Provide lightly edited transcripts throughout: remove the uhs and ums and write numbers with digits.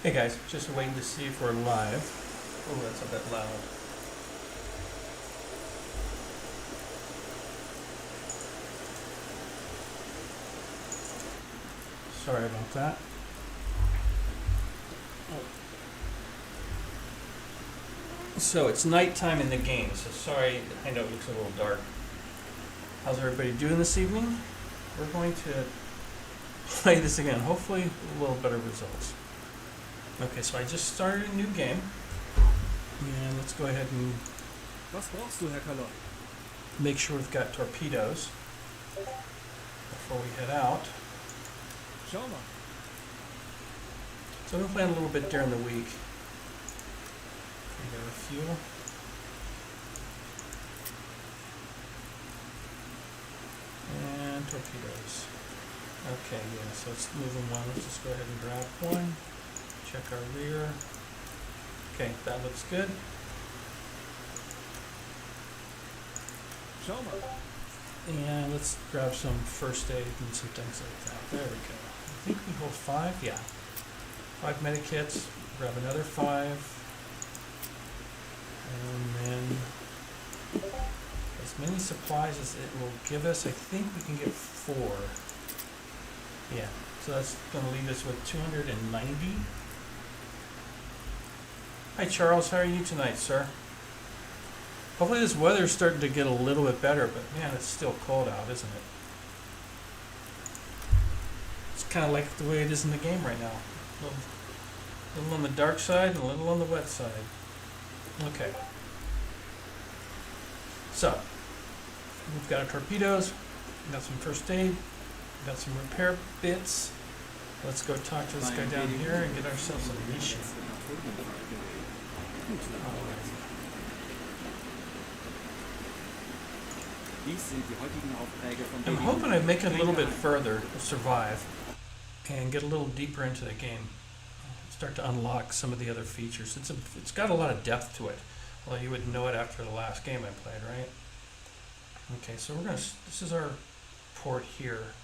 Hey guys, just waiting to see if we're live. Oh, that's a bit loud. Sorry about that. So it's nighttime in the game, so sorry, I know it looks a little dark. How's everybody doing this evening? We're going to play this again, hopefully a little better results. Okay, so I just started a new game. And let's go ahead and Was brauchst du, Herr Kalon? make sure we've got torpedoes before we head out. Schau mal. So I've been playing a little bit during the week. We got a fuel. And torpedoes. Okay, yeah, so it's moving one. Let's just go ahead and grab one. Check our rear. Okay, that looks good. Schau mal. And let's grab some first aid and some things like that. There we go. I think we hold 5, yeah. 5 medikits. Grab another 5. And then as many supplies as it will give us. I think we can get 4. Yeah, so that's going to leave us with 290. Hi Charles, how are you tonight, sir? Hopefully this weather's starting to get a little bit better, but man, it's still cold out, isn't it? It's kind of like the way it is in the game right now. A little on the dark side and a little on the wet side. Okay. So, we've got our torpedoes, we've got some first aid, we've got some repair bits. Let's go talk to this guy down here and get ourselves a mission. I'm hoping I make it a little bit further to survive and get a little deeper into the game. Start to unlock some of the other features. It's got a lot of depth to it. Well, you would know it after the last game I played, right? Okay, so this is our port here.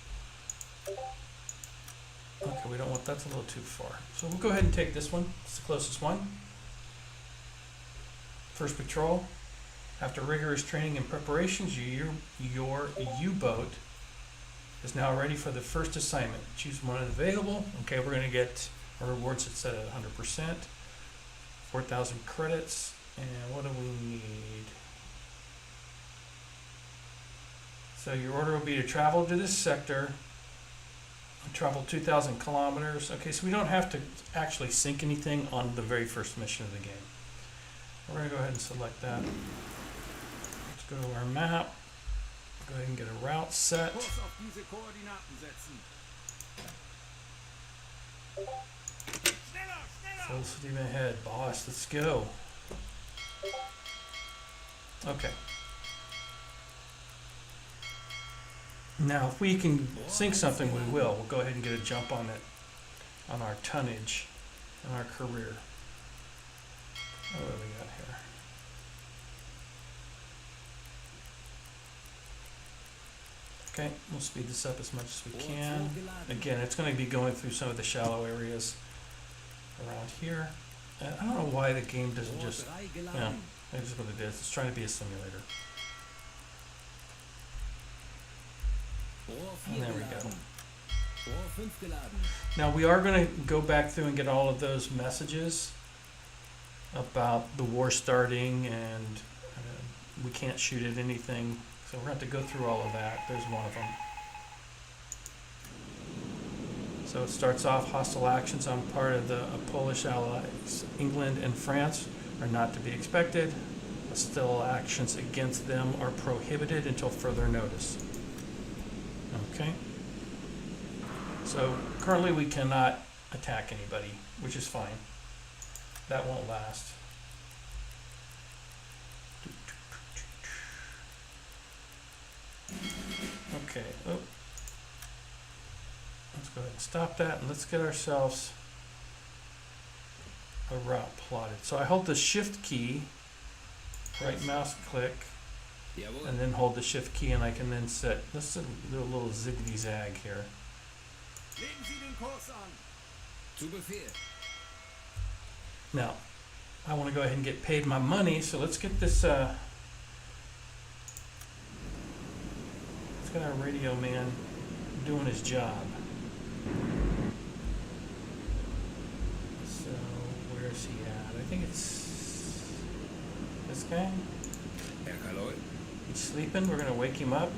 Okay, we don't want, that's a little too far. So we'll go ahead and take this one. It's the closest one. First patrol. After rigorous training and preparations, your U-boat is now ready for the first assignment. Choose one available. Okay, we're going to get our rewards set at 100%. 4,000 credits. And what do we need? So your order will be to travel to this sector. Travel 2,000 kilometers. Okay, so we don't have to actually sink anything on the very first mission of the game. We're going to go ahead and select that. Let's go to our map. Go ahead and get a route set. Kurs auf diese Koordinaten setzen. Schneller, schneller! Full steam ahead, boss. Let's go. Okay. Now, if we can sink something, we will. We'll go ahead and get a jump on it, on our tonnage and our career. What do we got here? Okay, we'll speed this up as much as we can. Again, it's going to be going through some of the shallow areas around here. I don't know why the game doesn't just, yeah, that's what it is. It's trying to be a simulator. And there we go. Now we are going to go back through and get all of those messages about the war starting and we can't shoot at anything. So we're going to have to go through all of that. There's one of them. So it starts off, hostile actions on part of the Polish allies. England and France are not to be expected. Hostile actions against them are prohibited until further notice. Okay. So currently we cannot attack anybody, which is fine. That won't last. Okay. Oh. Let's go ahead and stop that and let's get ourselves a route plotted. So I hold the shift key, right mouse click, and then hold the shift key and I can then set, let's do a little zigzag zag here. Legen Sie den Kurs an. Zu Befehl. Now, I want to go ahead and get paid my money, so let's get this, let's get our radio man doing his job. So, where's he at? I think it's this guy. Herr Kaloy? He's sleeping. We're going to wake him up.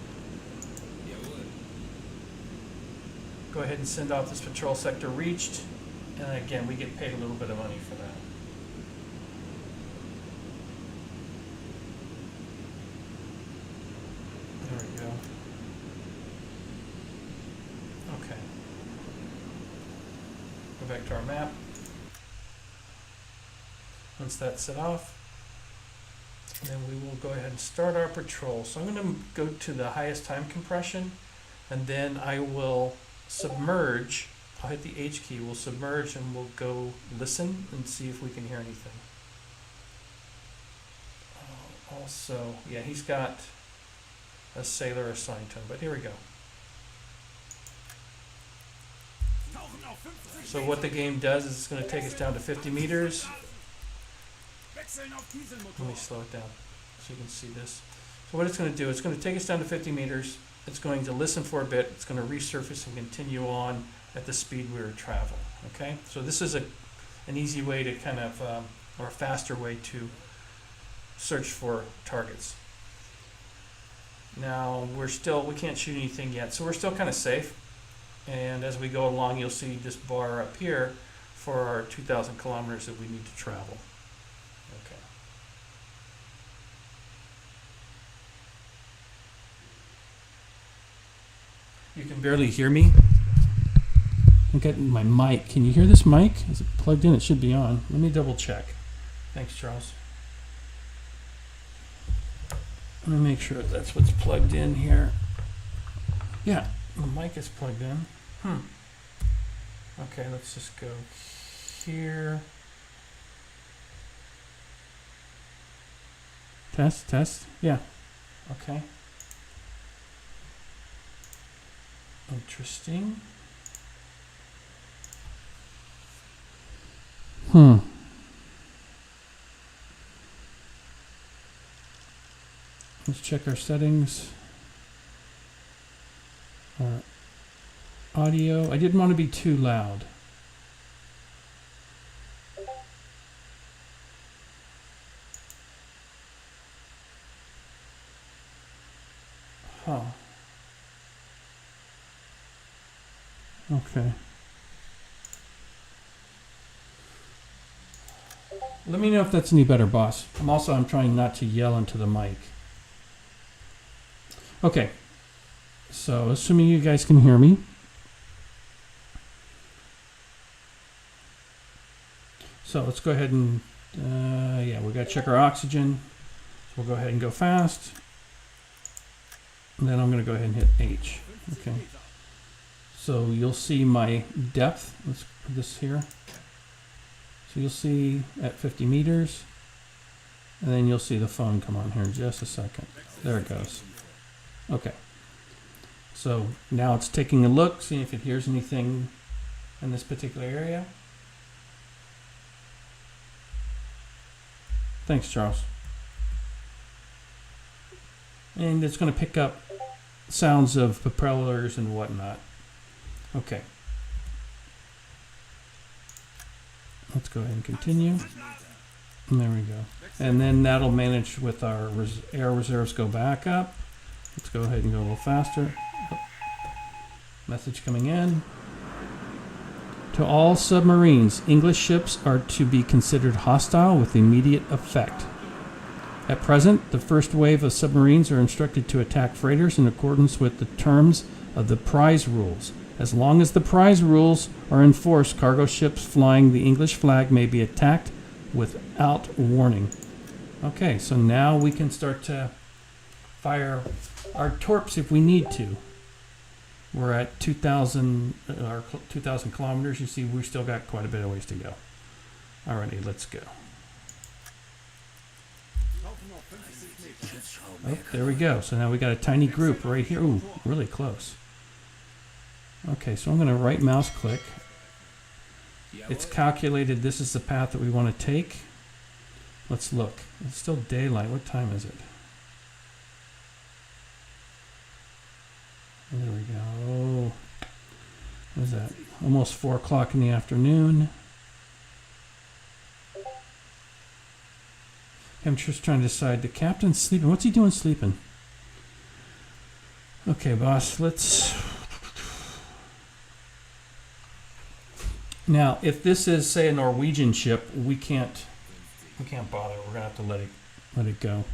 Jawohl. Go ahead and send off this patrol sector reached. And again, we get paid a little bit of money for that. There we go. Okay. Go back to our map. Once that's set off, then we will go ahead and start our patrol. So I'm going to go to the highest time compression, and then I will submerge. I'll hit the H key, we'll submerge, and we'll go listen and see if we can hear anything. Also, yeah, he's got a sailor assigned to him, but here we go. So what the game does is it's going to take us down to 50 meters. Let me slow it down so you can see this. So what it's going to do, it's going to take us down to 50 meters. It's going to listen for a bit. It's going to resurface and continue on at the speed we were traveling. Okay, so this is an easy way to kind of, or a faster way to search for targets. Now we can't shoot anything yet, so we're still kind of safe. And as we go along, you'll see this bar up here for our 2,000 kilometers that we need to travel. Okay. You can barely hear me. I got my mic. Can you hear this mic? Is it plugged in? It should be on. Let me double check. Thanks, Charles. Let me make sure that's what's plugged in here. Yeah, the mic is plugged in. Okay, let's just go here. Test. Yeah. Okay. Interesting. Let's check our settings. Our audio. I didn't want to be too loud. Okay. Let me know if that's any better, boss. I'm trying not to yell into the mic. Okay. So, assuming you guys can hear me. So, let's go ahead and, we got to check our oxygen. So, we'll go ahead and go fast. And then I'm going to go ahead and hit H. Okay. So, you'll see my depth. Let's put this here. So, you'll see at 50 meters. And then you'll see the phone come on here in just a second. There it goes. Okay. So now it's taking a look, seeing if it hears anything in this particular area. Thanks, Charles. And it's going to pick up sounds of propellers and whatnot. Okay. Let's go ahead and continue. And there we go. And then that'll manage with our air reserves go back up. Let's go ahead and go a little faster. Message coming in. To all submarines, English ships are to be considered hostile with immediate effect. At present, the first wave of submarines are instructed to attack freighters in accordance with the terms of the prize rules. As long as the prize rules are enforced, cargo ships flying the English flag may be attacked without warning. Okay, so now we can start to fire our torps if we need to. We're at 2,000 kilometers. You see, we still got quite a bit of ways to go. Alrighty, let's go. Oh, there we go. So now we got a tiny group right here. Ooh, really close. Okay, so I'm going to right mouse click It's calculated this is the path that we want to take. Let's look. It's still daylight. What time is it? There we go. What is that? Almost 4 o'clock in the afternoon. I'm just trying to decide. The captain's sleeping. What's he doing sleeping? Okay, boss, let's... Now, if this is, say, a Norwegian ship, we can't bother. We're gonna have to let it go.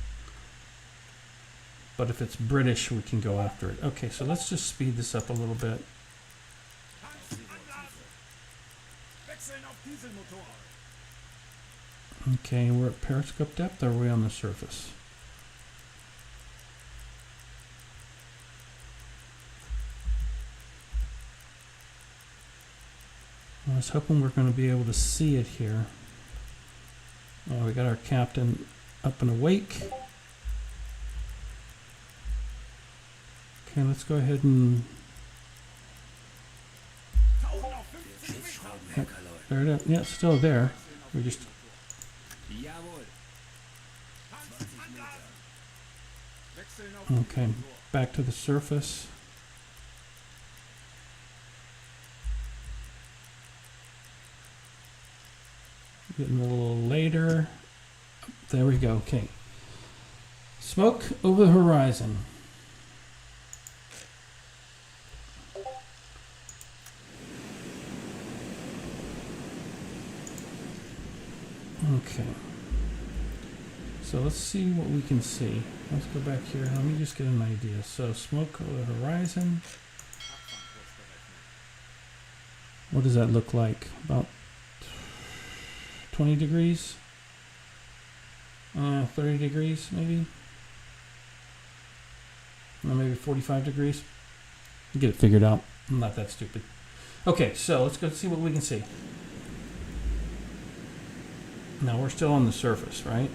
But if it's British, we can go after it. Okay, so let's just speed this up a little bit. Okay, we're at periscope depth, or are we on the surface? I was hoping we're going to be able to see it here. Oh, we got our captain up and awake. Okay, let's go ahead and... There it is. Yeah, it's still there. We just... Okay, back to the surface. Getting a little later. There we go. Okay. Smoke over the horizon. Okay. So let's see what we can see. Let's go back here. Let me just get an idea. So smoke over the horizon. What does that look like? About 20 degrees? 30 degrees maybe? Or maybe 45 degrees? Get it figured out. I'm not that stupid. Okay, so let's go see what we can see. Now we're still on the surface, right?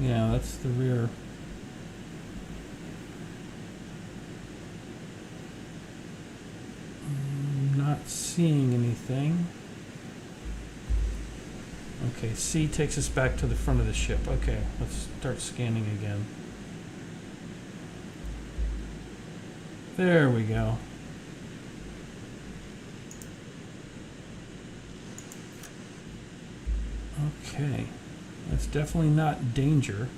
Yeah, that's the rear. Not seeing anything. Okay, C takes us back to the front of the ship. Okay, let's start scanning again. There we go. Okay, that's definitely not danger.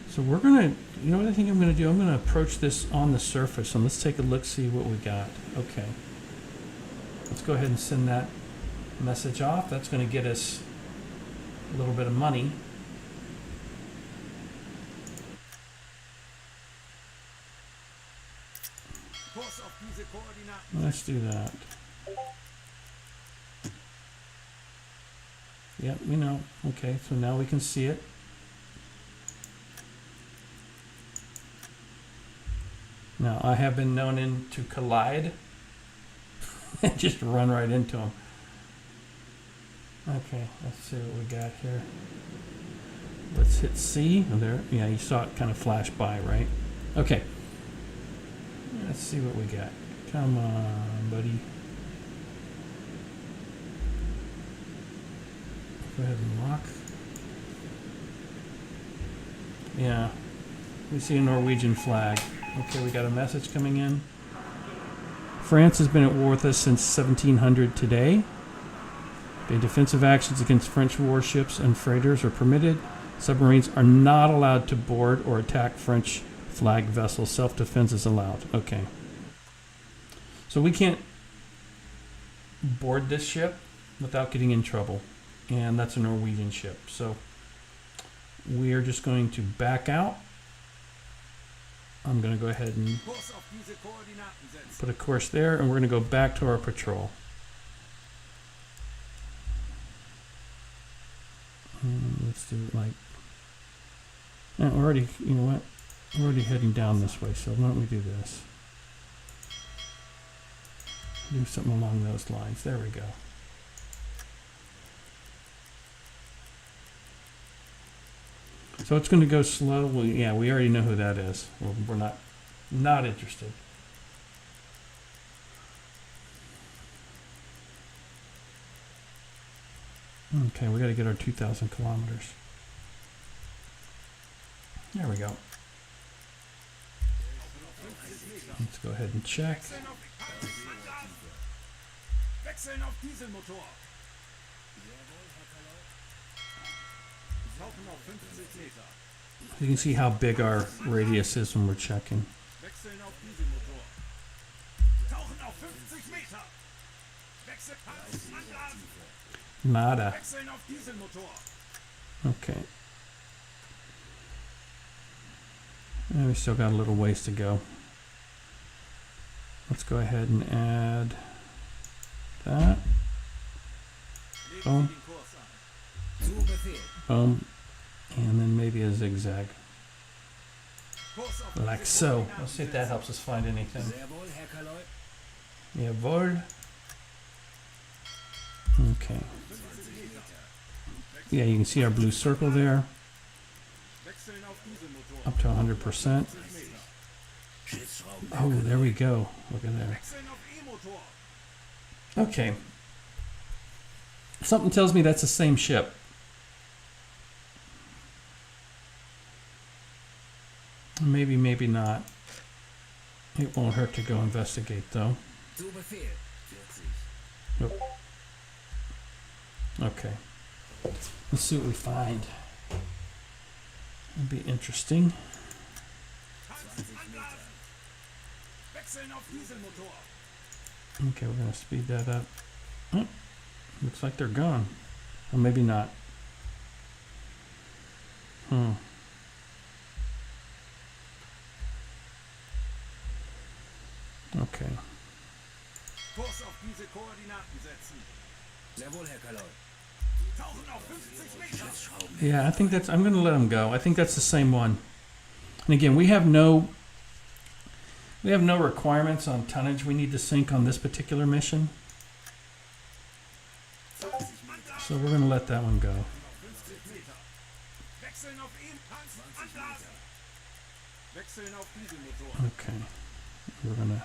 So we're gonna, you know what I think I'm gonna do? I'm gonna approach this on the surface and let's take a look, see what we got. Okay. Let's go ahead and send that message off. That's gonna get us a little bit of money. Let's do that. Yep, we know. Okay, so now we can see it. Now, I have been known to collide and just run right into them. Okay, let's see what we got here. Let's hit C. Oh, there. Yeah, you saw it kind of flash by, right? Okay. Let's see what we got. Come on, buddy. Go ahead and lock. Yeah. We see a Norwegian flag. Okay, we got a message coming in. France has been at war with us since 1700 today. Okay, defensive actions against French warships and freighters are permitted. Submarines are not allowed to board or attack French flag vessels. Self-defense is allowed. Okay. So we can't board this ship without getting in trouble. And that's a Norwegian ship. So we are just going to back out. I'm going to go ahead and put a course there, and we're going to go back to our patrol. Let's do it like... No, we're already, you know what? We're already heading down this way, so why don't we do this? Do something along those lines. There we go. So it's going to go slowly. Yeah, we already know who that is. We're not interested. Okay, we got to get our 2,000 kilometers. There we go. Let's go ahead and check. Wechseln auf Dieselmotor. Tauchen auf 50 Meter. You can see how big our radius is when we're checking. Wechseln auf Dieselmotor. Tauchen auf 50 Meter. Wechseln anladen. Nada. Wechseln auf Dieselmotor. Okay. And we still got a little ways to go. Let's go ahead and add that. Boom. Zu Befehl. Boom. And then maybe a zigzag. Like so. Let's see if that helps us find anything. Sehr wohl, Herr Kaloi. Jawohl. Okay. Yeah, you can see our blue circle there. Wechseln auf Dieselmotor. Up to 100%. Schiffsraum. Oh, there we go. Look at there. Wechseln auf E-Motor. Okay. Something tells me that's the same ship. Maybe, maybe not. It won't hurt to go investigate, though. Zu Befehl. 40. Okay. Let's see what we find. It'll be interesting. Anladen. Wechseln auf Dieselmotor. Okay, we're going to speed that up. Oh, looks like they're gone. Or maybe not. Okay. Kurs auf diese Koordinaten setzen. Sehr wohl, Herr Kaloi. Tauchen auf 50 Meter. Schiffsraum. Yeah, I think that's, I'm going to let them go. I think that's the same one. And again, we have no requirements on tonnage we need to sink on this particular mission. So we're going to let that one go. 50 Meter. Wechseln auf anladen. Wechseln auf Dieselmotor. Okay. We're going to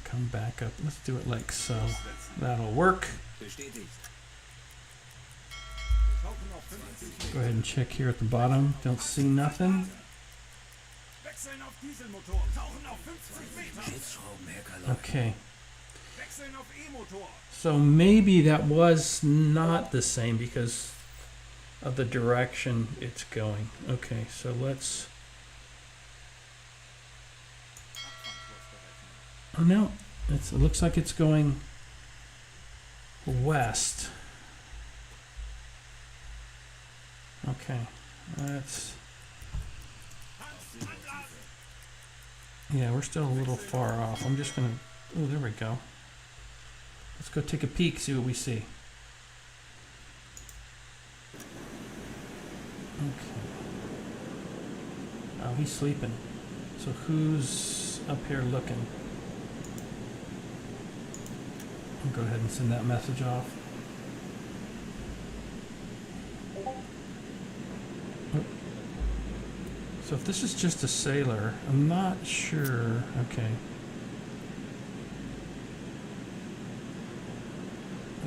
come back up. Let's do it like so. That'll work. Bestätigt. Tauchen auf 50 Meter. Go ahead and check here at the bottom. Don't see nothing. Wechseln auf Dieselmotor. Tauchen auf 50 Meter. Schiffsraum, Herr Kaloi. Okay. Wechseln auf E-Motor. So maybe that was not the same because of the direction it's going. Okay, so let's... Oh no, it looks like it's going west. Okay, that's... Yeah, we're still a little far off. I'm just gonna... Oh, there we go. Let's go take a peek, see what we see. Okay. Oh, he's sleeping. So who's up here looking? I'll go ahead and send that message off. Oh. So if this is just a sailor, I'm not sure. Okay.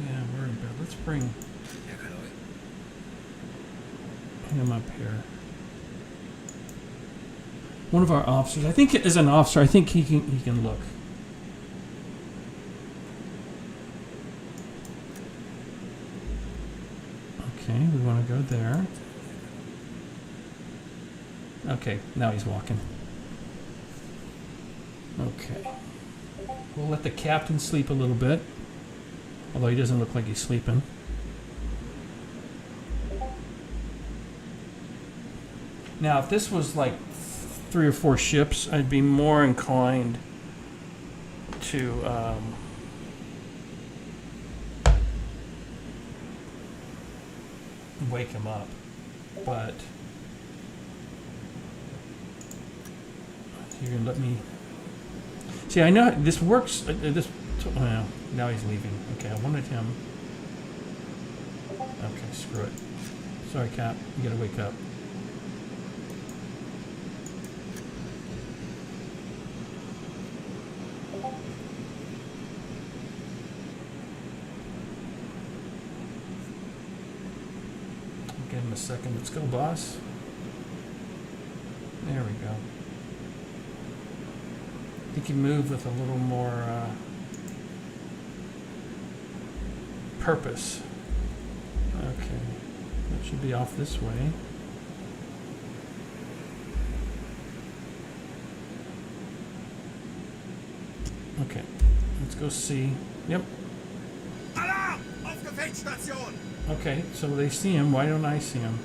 Yeah, we're in bed. Let's bring Herr Kaloi. him up here. One of our officers. I think as an officer, I think he can look. Okay, we want to go there. Okay, now he's walking. Okay. We'll let the captain sleep a little bit. Although he doesn't look like he's sleeping. Now, if this was like 3 or 4 ships, I'd be more inclined to wake him up. But you're gonna let me see. I know this works. This well, now he's leaving. Okay, I wanted him. Okay, screw it. Sorry, Cap. You gotta wake up. Give him a second. Let's go, boss. There we go. I think you move with a little more purpose. Okay. That should be off this way. Okay. Let's go see. Yep. Alarm! Auf Gefechtsstation! Okay, so they see him. Why don't I see him?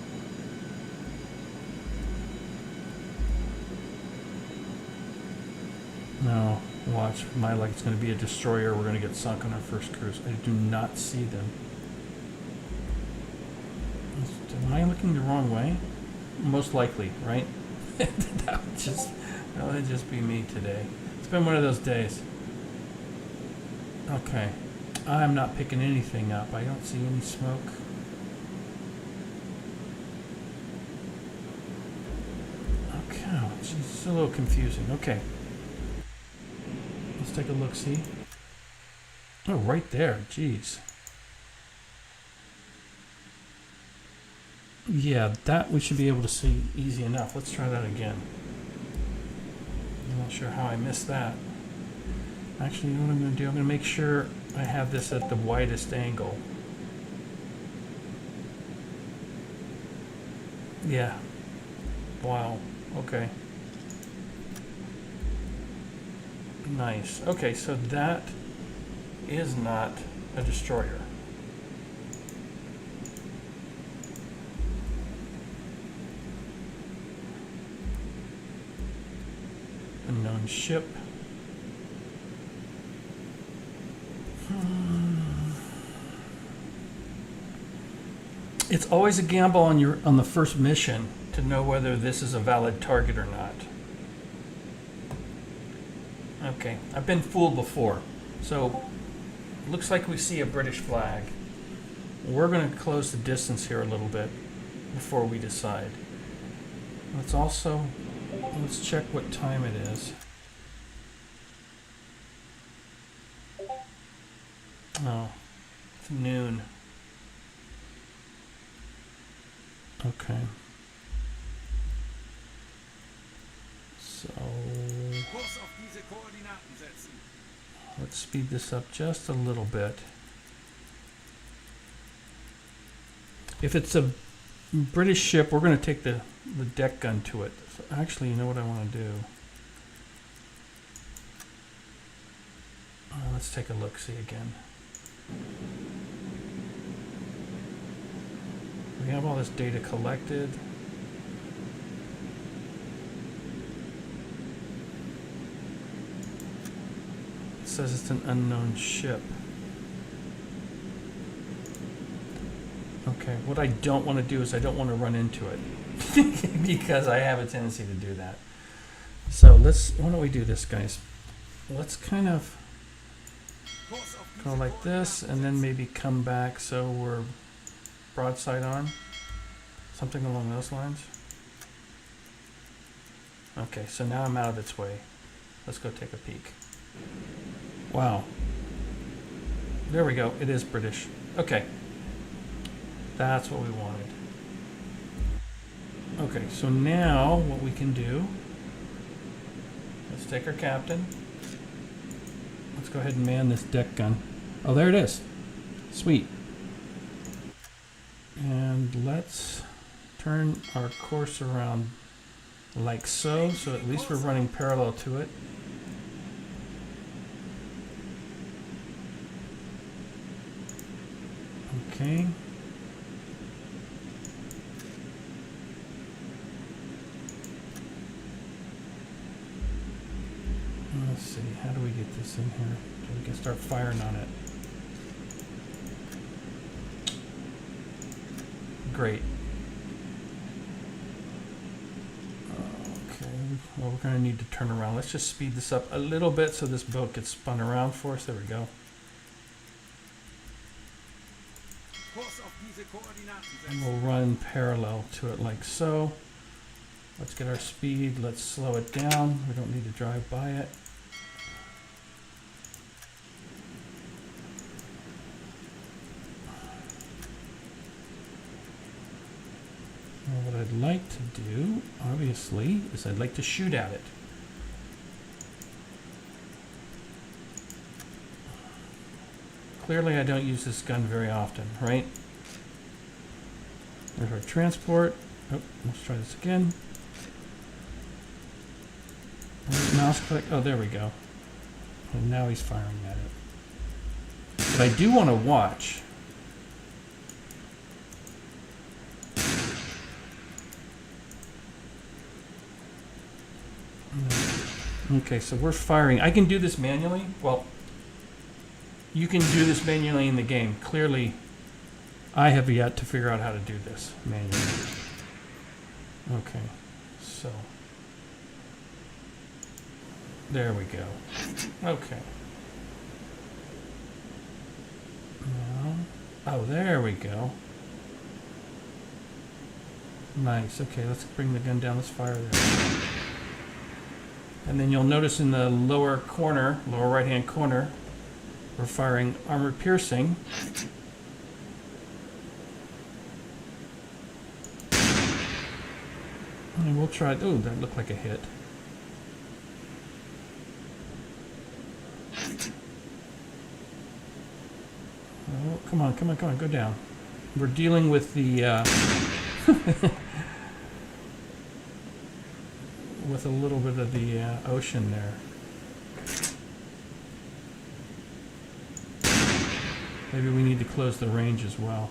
No. Watch. My like it's going to be a destroyer. We're going to get sunk on our first cruise. I do not see them. Am I looking the wrong way? Most likely, right? that would just be me today. It's been one of those days. Okay. I'm not picking anything up. I don't see any smoke. Okay. It's a little confusing. Okay. Let's take a look, see? Oh, right there. Jeez. Yeah, that we should be able to see easy enough. Let's try that again. I'm not sure how I missed that. Actually, you know what I'm going to do? I'm going to make sure I have this at the widest angle. Yeah. Wow. Okay. Nice. Okay, so that is not a destroyer. Unknown ship. It's always a gamble on the first mission to know whether this is a valid target or not. Okay, I've been fooled before. So, looks like we see a British flag. We're going to close the distance here a little bit before we decide. Let's check what time it is. Oh, it's noon. Okay. So, Kurs auf diese Koordinaten setzen. let's speed this up just a little bit. If it's a British ship, we're going to take the deck gun to it. So actually, you know what I want to do? Let's take a look-see again. We have all this data collected. It says it's an unknown ship. Okay, what I don't want to do is I don't want to run into it because I have a tendency to do that. So why don't we do this, guys? Let's kind of go like this and then maybe come back so we're broadside on. Something along those lines. Okay, so now I'm out of its way. Let's go take a peek. Wow. There we go. It is British. Okay. That's what we wanted. Okay, so now what we can do, let's take our captain. Let's go ahead and man this deck gun. Oh, there it is. Sweet. And let's turn our course around like so, so at least we're running parallel to it. Okay. Let's see, how do we get this in here so we can start firing on it? Great. Okay, well, we're going to need to turn around. Let's just speed this up a little bit so this boat gets spun around for us. There we go. Kurs auf diese diese Koordinaten And setzen. we'll run parallel to it like so. Let's get our speed. Let's slow it down. We don't need to drive by it. Now what I'd like to do, obviously, is I'd like to shoot at it. Clearly I don't use this gun very often, right? There's our transport. Oh, let's try this again. Mouse click. Oh, there we go. And now he's firing at it. But I do want to watch. Okay, so we're firing. I can do this manually. Well, you can do this manually in the game. Clearly, I have yet to figure out how to do this manually. Okay, so there we go. Okay. Now, oh, there we go. Nice. Okay, let's bring the gun down. Let's fire there. And then you'll notice in the lower corner, lower right-hand corner, we're firing armor piercing. And we'll try. Oh, that looked like a hit. Oh, come on, come on, come on, go down. We're dealing with the with a little bit of the ocean there. Maybe we need to close the range as well.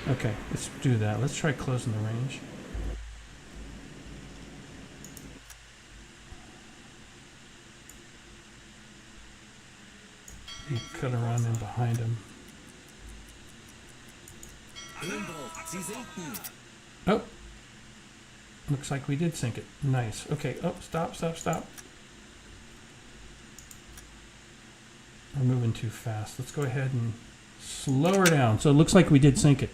Okay, let's do that. Let's try closing the range. You cut around in behind him. Umbruch, Sie sinken. Oh! Looks like we did sink it. Nice. Okay, oh, stop, stop, stop. We're moving too fast. Let's go ahead and slow her down. So it looks like we did sink it.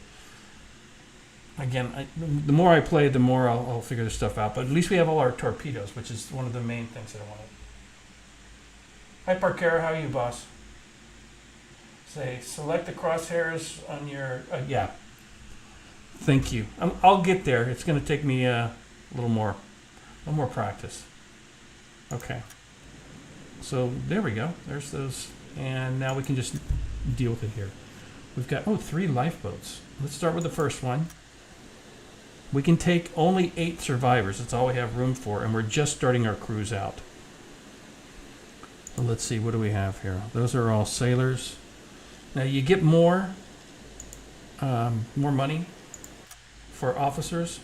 Again, the more I play, the more I'll figure this stuff out. But at least we have all our torpedoes, which is one of the main things that I wanted. Hi, Parkera. How are you, boss? Say, select the crosshairs on your... yeah. Thank you. I'll get there. It's going to take me a little more practice. Okay. So there we go. There's those. And now we can just deal with it here. We've got, 3 lifeboats. Let's start with the first one. We can take only 8 survivors. That's all we have room for. And we're just starting our cruise out. So let's see. What do we have here? Those are all sailors. Now you get more money for officers.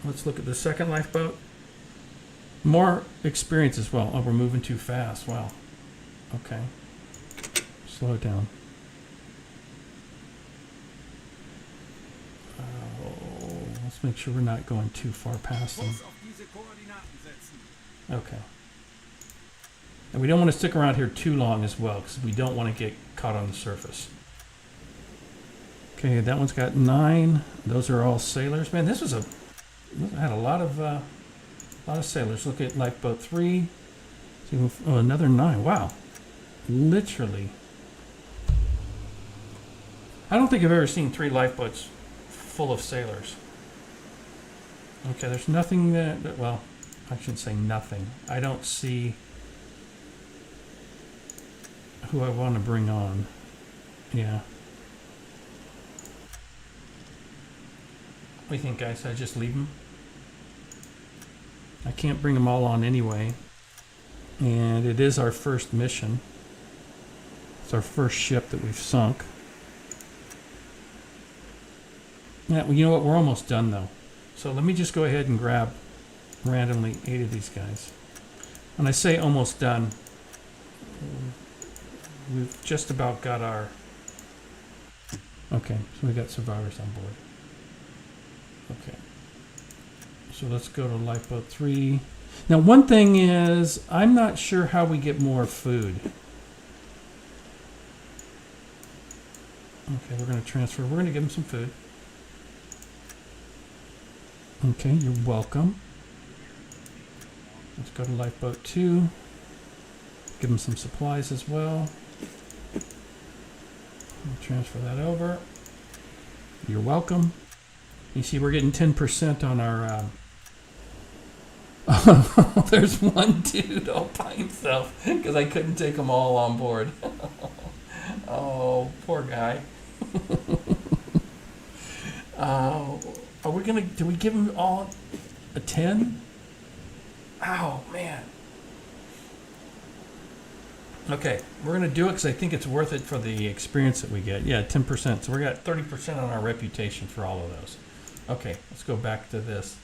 Let's look at the second lifeboat. More experience as well. Oh, we're moving too fast. Wow. Okay. Slow it down. Oh, let's make sure we're not going too far past them. Kurs auf diese Koordinaten setzen. Okay. And we don't want to stick around here too long as well, because we don't want to get caught on the surface. Okay, that one's got 9. Those are all sailors. Man, this had a lot of sailors. Look at lifeboat 3. Oh, another 9. Wow. Literally. I don't think I've ever seen 3 lifeboats full of sailors. Okay, there's nothing that, well, I shouldn't say nothing. I don't see who I want to bring on. Yeah. What do you think, guys? I just leave them? I can't bring them all on anyway. And it is our first mission. It's our first ship that we've sunk. Yeah, well, you know what? We're almost done, though. So let me just go ahead and grab randomly 8 of these guys. When I say almost done, we've just about got our... Okay, so we got survivors on board. Okay. So let's go to lifeboat 3. Now, one thing is, I'm not sure how we get more food. Okay, we're going to transfer. We're going to give them some food. Okay, you're welcome. Let's go to lifeboat 2. Give them some supplies as well. We'll transfer that over. You're welcome. You see, we're getting 10% on our... There's one dude all by himself because I couldn't take them all on board. Oh, poor guy. Are we gonna? Do we give them all a 10? Oh man. Okay, we're gonna do it because I think it's worth it for the experience that we get. Yeah, 10%. So we got 30% on our reputation for all of those. Okay, let's go back to this.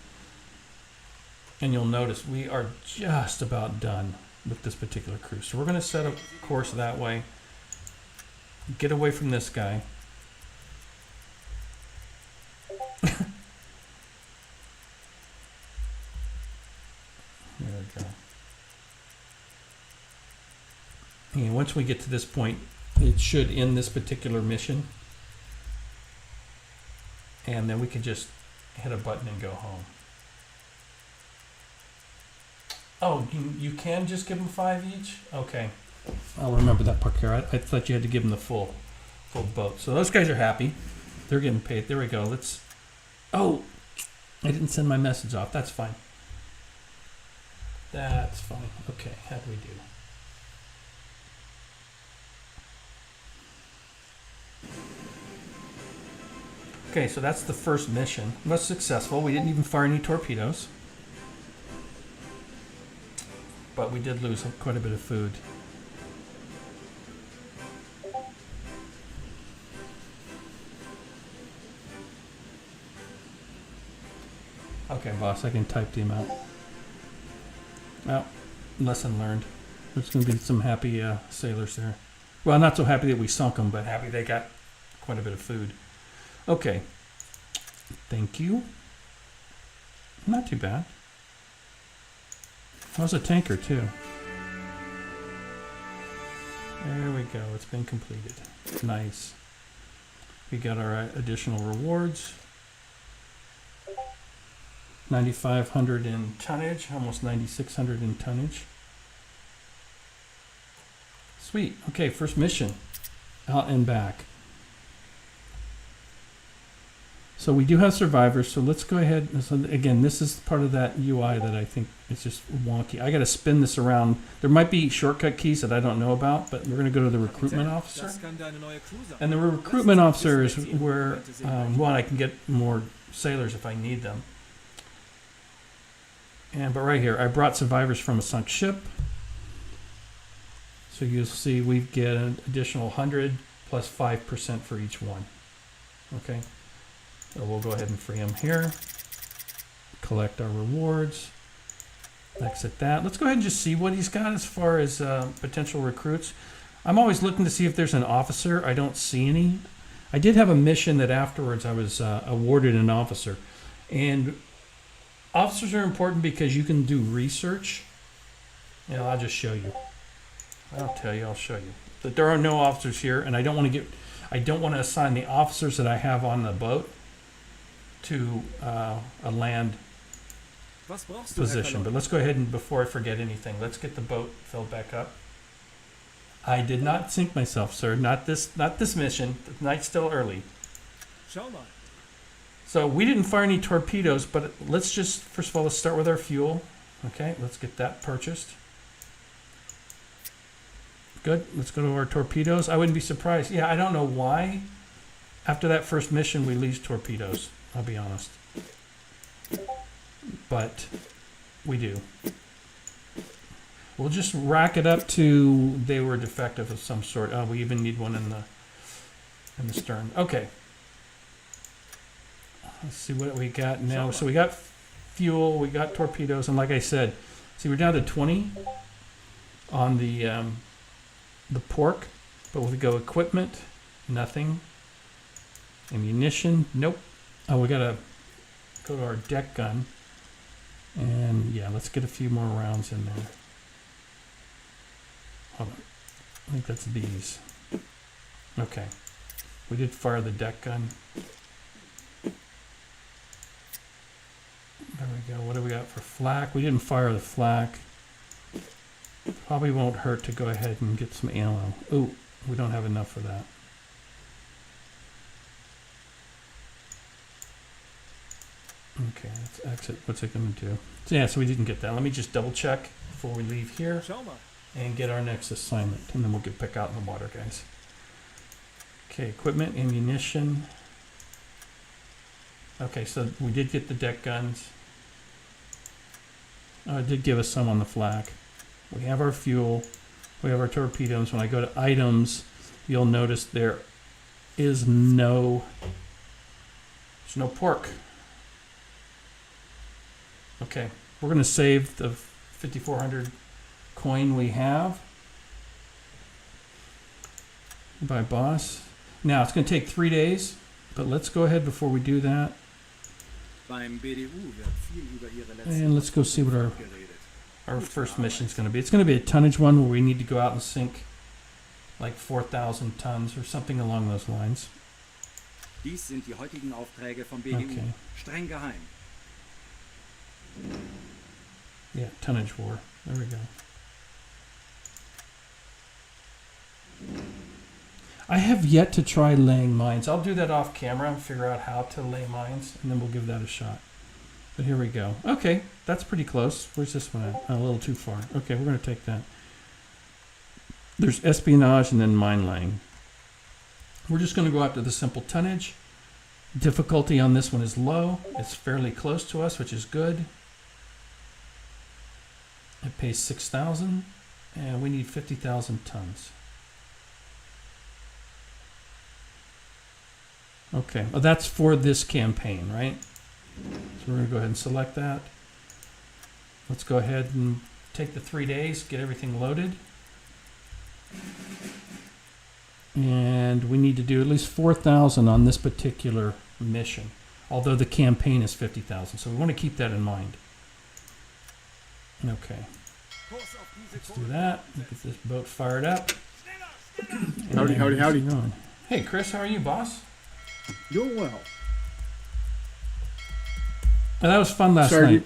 And you'll notice we are just about done with this particular cruise. So we're going to set a course that way. Get away from this guy. There we go. And once we get to this point, it should end this particular mission. And then we can just hit a button and go home. Oh, you can just give them 5 each? Okay. I'll remember that part, Kara. I thought you had to give them the full boat. So those guys are happy. They're getting paid. There we go. Let's... Oh! I didn't send my message off. That's fine. That's fine. Okay, how do we do? Okay, so that's the first mission. It was successful. We didn't even fire any torpedoes. But we did lose quite a bit of food. Okay, boss, I can type the amount. Well, lesson learned. There's going to be some happy sailors there. Well, not so happy that we sunk them, but happy they got quite a bit of food. Okay. Thank you. Not too bad. That was a tanker too. There we go. It's been completed. Nice. We got our additional rewards. 9,500 in tonnage, almost 9,600 in tonnage. Sweet. Okay, first mission. Out and back. So we do have survivors, so let's go ahead. So again, this is part of that UI that I think is just wonky. I got to spin this around. There might be shortcut keys that I don't know about, but we're going to go to the recruitment officer. And the recruitment officer is where, one, I can get more sailors if I need them. But right here, I brought survivors from a sunk ship. So you'll see we get an additional 100 plus 5% for each one. Okay. So we'll go ahead and free them here. Collect our rewards. Exit that. Let's go ahead and just see what he's got as far as potential recruits. I'm always looking to see if there's an officer. I don't see any. I did have a mission that afterwards I was awarded an officer. And officers are important because you can do research. You know, I'll just show you. I'll tell you, I'll show you. But there are no officers here, and I don't want to assign the officers that I have on the boat to a land position. But let's go ahead and, before I forget anything, let's get the boat filled back up. I did not sink myself, sir. Not this mission. The night's still early. So we didn't fire any torpedoes, but let's just, first of all, let's start with our fuel. Okay, let's get that purchased. Good. Let's go to our torpedoes. I wouldn't be surprised. Yeah, I don't know why. After that first mission, we lose torpedoes. I'll be honest. But we do. We'll just rack it up to they were defective of some sort. Oh, we even need one in the stern. Okay. Let's see what we got now. So we got fuel, we got torpedoes, and like I said, see, we're down to 20 on the pork, but if we go equipment, nothing. Ammunition, nope. Oh, we gotta go to our deck gun, and yeah, let's get a few more rounds in there. Hold on, I think that's these. Okay, We did fire the deck gun. There we go. What do we got for flak? We didn't fire the flak. Probably won't hurt to go ahead and get some ammo. Ooh, we don't have enough for that. Okay, let's exit. What's it going to do? So yeah, so we didn't get that. Let me just double check before we leave here Schau mal. and get our next assignment. And then we'll get back out in the water, guys. Okay, equipment, ammunition. Okay, so we did get the deck guns. It did give us some on the flak. We have our fuel. We have our torpedoes. When I go to items, you'll notice there's no pork. Okay, we're going to save the 5,400 coin we have. By boss. Now, it's going to take 3 days, but let's go ahead before we do that. Beim BDU wird viel über ihre letzten And let's go see what geredet. our first mission is going to be. It's going to be a tonnage one where we need to go out and sink like 4,000 tons or something along those lines. Dies sind die heutigen Aufträge vom BDU. Okay. Streng geheim. Yeah, tonnage war. There we go. I have yet to try laying mines. I'll do that off camera and figure out how to lay mines, and then we'll give that a shot. But here we go. Okay, that's pretty close. Where's this one at? A little too far. Okay, we're going to take that. There's espionage and then mine laying. We're just going to go after the simple tonnage. Difficulty on this one is low. It's fairly close to us, which is good. It pays 6,000, and we need 50,000 tons. Okay, well, that's for this campaign, right? So we're going to go ahead and select that. Let's go ahead and take the 3 days, get everything loaded. And we need to do at least 4,000 on this particular mission, although the campaign is 50,000. So we want to keep that in mind. Okay, let's do that. Get this boat fired up. Howdy, howdy, howdy. On. Hey, Chris, how are you, boss? Doing well. Oh, that was fun last Sorry, night.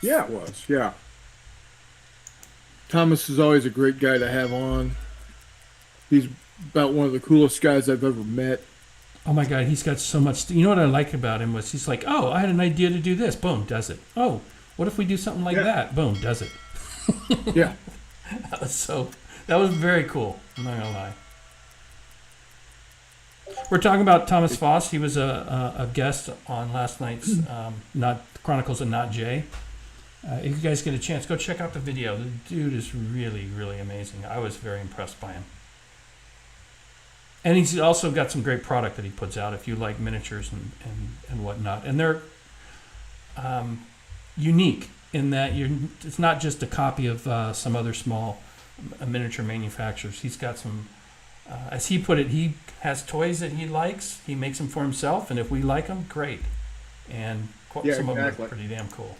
Yeah, it was. Yeah. Thomas is always a great guy to have on. He's about one of the coolest guys I've ever met. Oh my God, he's got so much. You know what I like about him was he's like, oh, I had an idea to do this. Boom, does it. Oh, what if we do something like that? Boom, does it. Yeah. That was very cool. I'm not gonna lie. We're talking about Thomas Foss. He was a guest on last night's Not Chronicles of Not Jay. If you guys get a chance, go check out the video. The dude is really, really amazing. I was very impressed by him. And he's also got some great product that he puts out if you like miniatures and whatnot. And they're unique in that it's not just a copy of some other small miniature manufacturers. He's got some, as he put it, he has toys that he likes. He makes them for himself. And if we like them, great. And Yeah, some of them exactly. are pretty damn cool.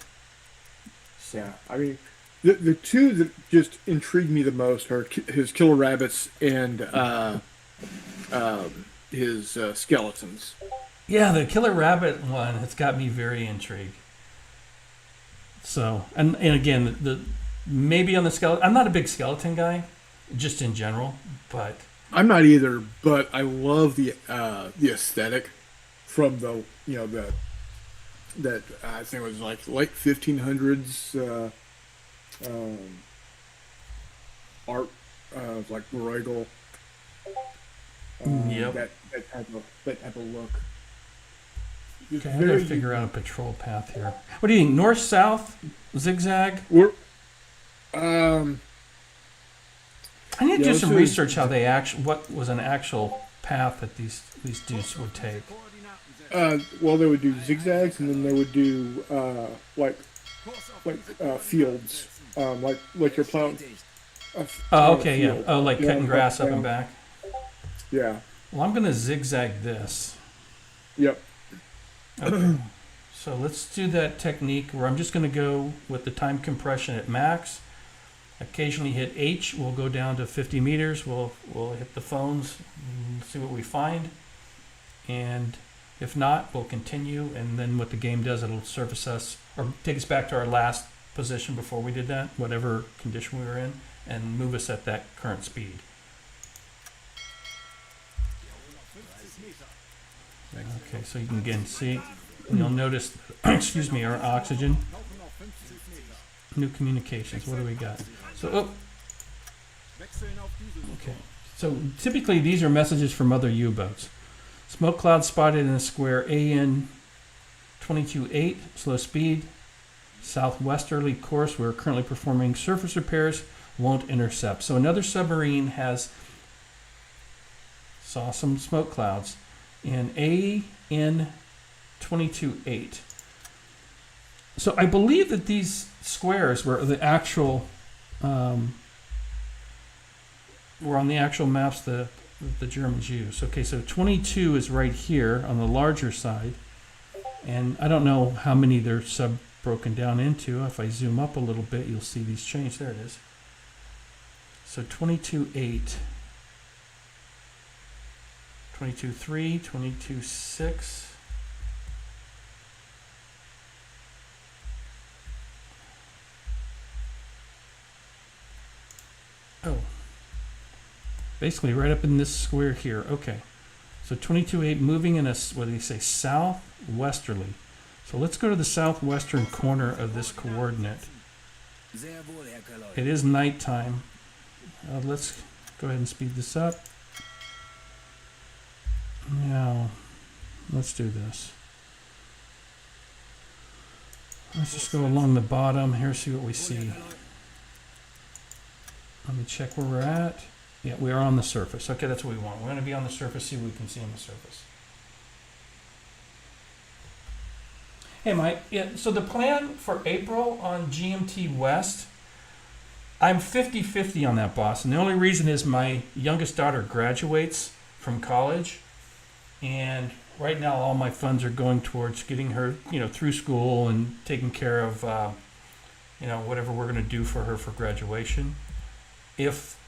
Yeah. I mean, the two that just intrigue me the most are his killer rabbits and his skeletons. Yeah, the Killer Rabbit one has got me very intrigued. So, and again, the maybe on the skeleton, I'm not a big skeleton guy, just in general, but I'm not either, but I love the aesthetic from the that I think it was like late 1500s art like Bruegel. Yep. That type of look. Just okay, I gotta very figure out a patrol path here. What do you think? North, south, zigzag? We're, I need to do Yeah, some so- research how they what was an actual path that these dudes would take. well, they would do zigzags, and then they would do fields, like you're plowing. Oh, okay, yeah. Field. Oh, like cutting grass up and down. back. Yeah. Well, I'm gonna zigzag this. Yep. Okay. So let's do that technique where I'm just going to go with the time compression at max. Occasionally hit H. We'll go down to 50 meters. We'll hit the phones, and see what we find. And if not, we'll continue, and then what the game does, it'll surface us or take us back to our last position before we did that, whatever condition we were in, and move us at that current speed. Okay, so you can again see, you'll notice, excuse me, our oxygen. New communications, what do we got? So, okay. So typically these are messages from other U-boats. Smoke cloud spotted in the square AN 22-8, slow speed, southwesterly course. We're currently performing surface repairs, won't intercept. So another submarine saw some smoke clouds in AN 22-8. So I believe that these squares were the actual, were on the actual maps the Germans used. Okay, so 22 is right here on the larger side, and I don't know how many they're broken down into. If I zoom up a little bit, you'll see these change. There it is. So 22.8, 22.3, 22.6. Oh, basically right up in this square here. Okay, so 22.8 moving in a, what do you say, southwesterly. So let's go to the southwestern corner of this coordinate. It is nighttime. Let's go ahead and speed this up. Now, let's do this. Let's just go along the bottom here, see what we see. Let me check where we're at. Yeah, we are on the surface. Okay, that's what we want. We're going to be on the surface, see what we can see on the surface. Hey, Mike. Yeah, so the plan for April on GMT West, I'm 50-50 on that, boss. And the only reason is my youngest daughter graduates from college. And right now, all my funds are going towards getting her, through school and taking care of, whatever we're going to do for her for graduation. If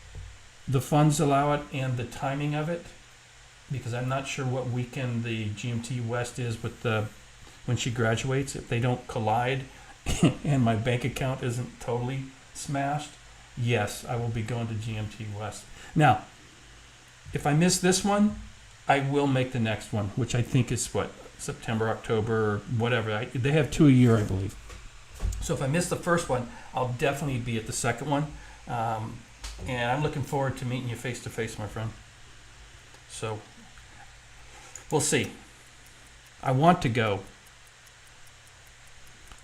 the funds allow it and the timing of it, because I'm not sure what weekend the GMT West is with when she graduates, if they don't collide and my bank account isn't totally smashed, yes, I will be going to GMT West. Now, if I miss this one, I will make the next one, which I think is September, October, or whatever. They have 2 a year, I believe. So if I miss the first one, I'll definitely be at the second one. And I'm looking forward to meeting you face to face, my friend. So we'll see. I want to go.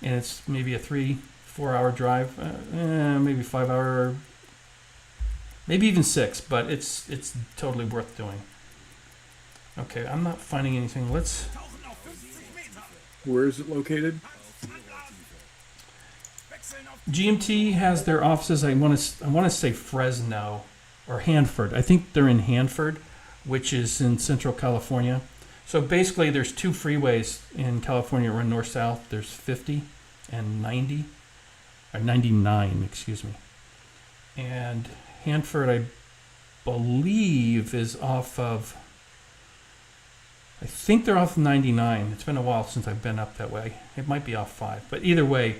And it's maybe a 3-4 hour drive, maybe 5 hour, maybe even 6, but it's totally worth doing. Okay, I'm not finding anything. Let's. Where is it located? GMT has their offices. I want to say Fresno or Hanford. I think they're in Hanford, which is in Central California. So basically, there's 2 freeways in California run north-south. There's 50 and 90, or 99, excuse me. And Hanford, I believe, is off of. I think they're off 99. It's been a while since I've been up that way. It might be off 5, but either way.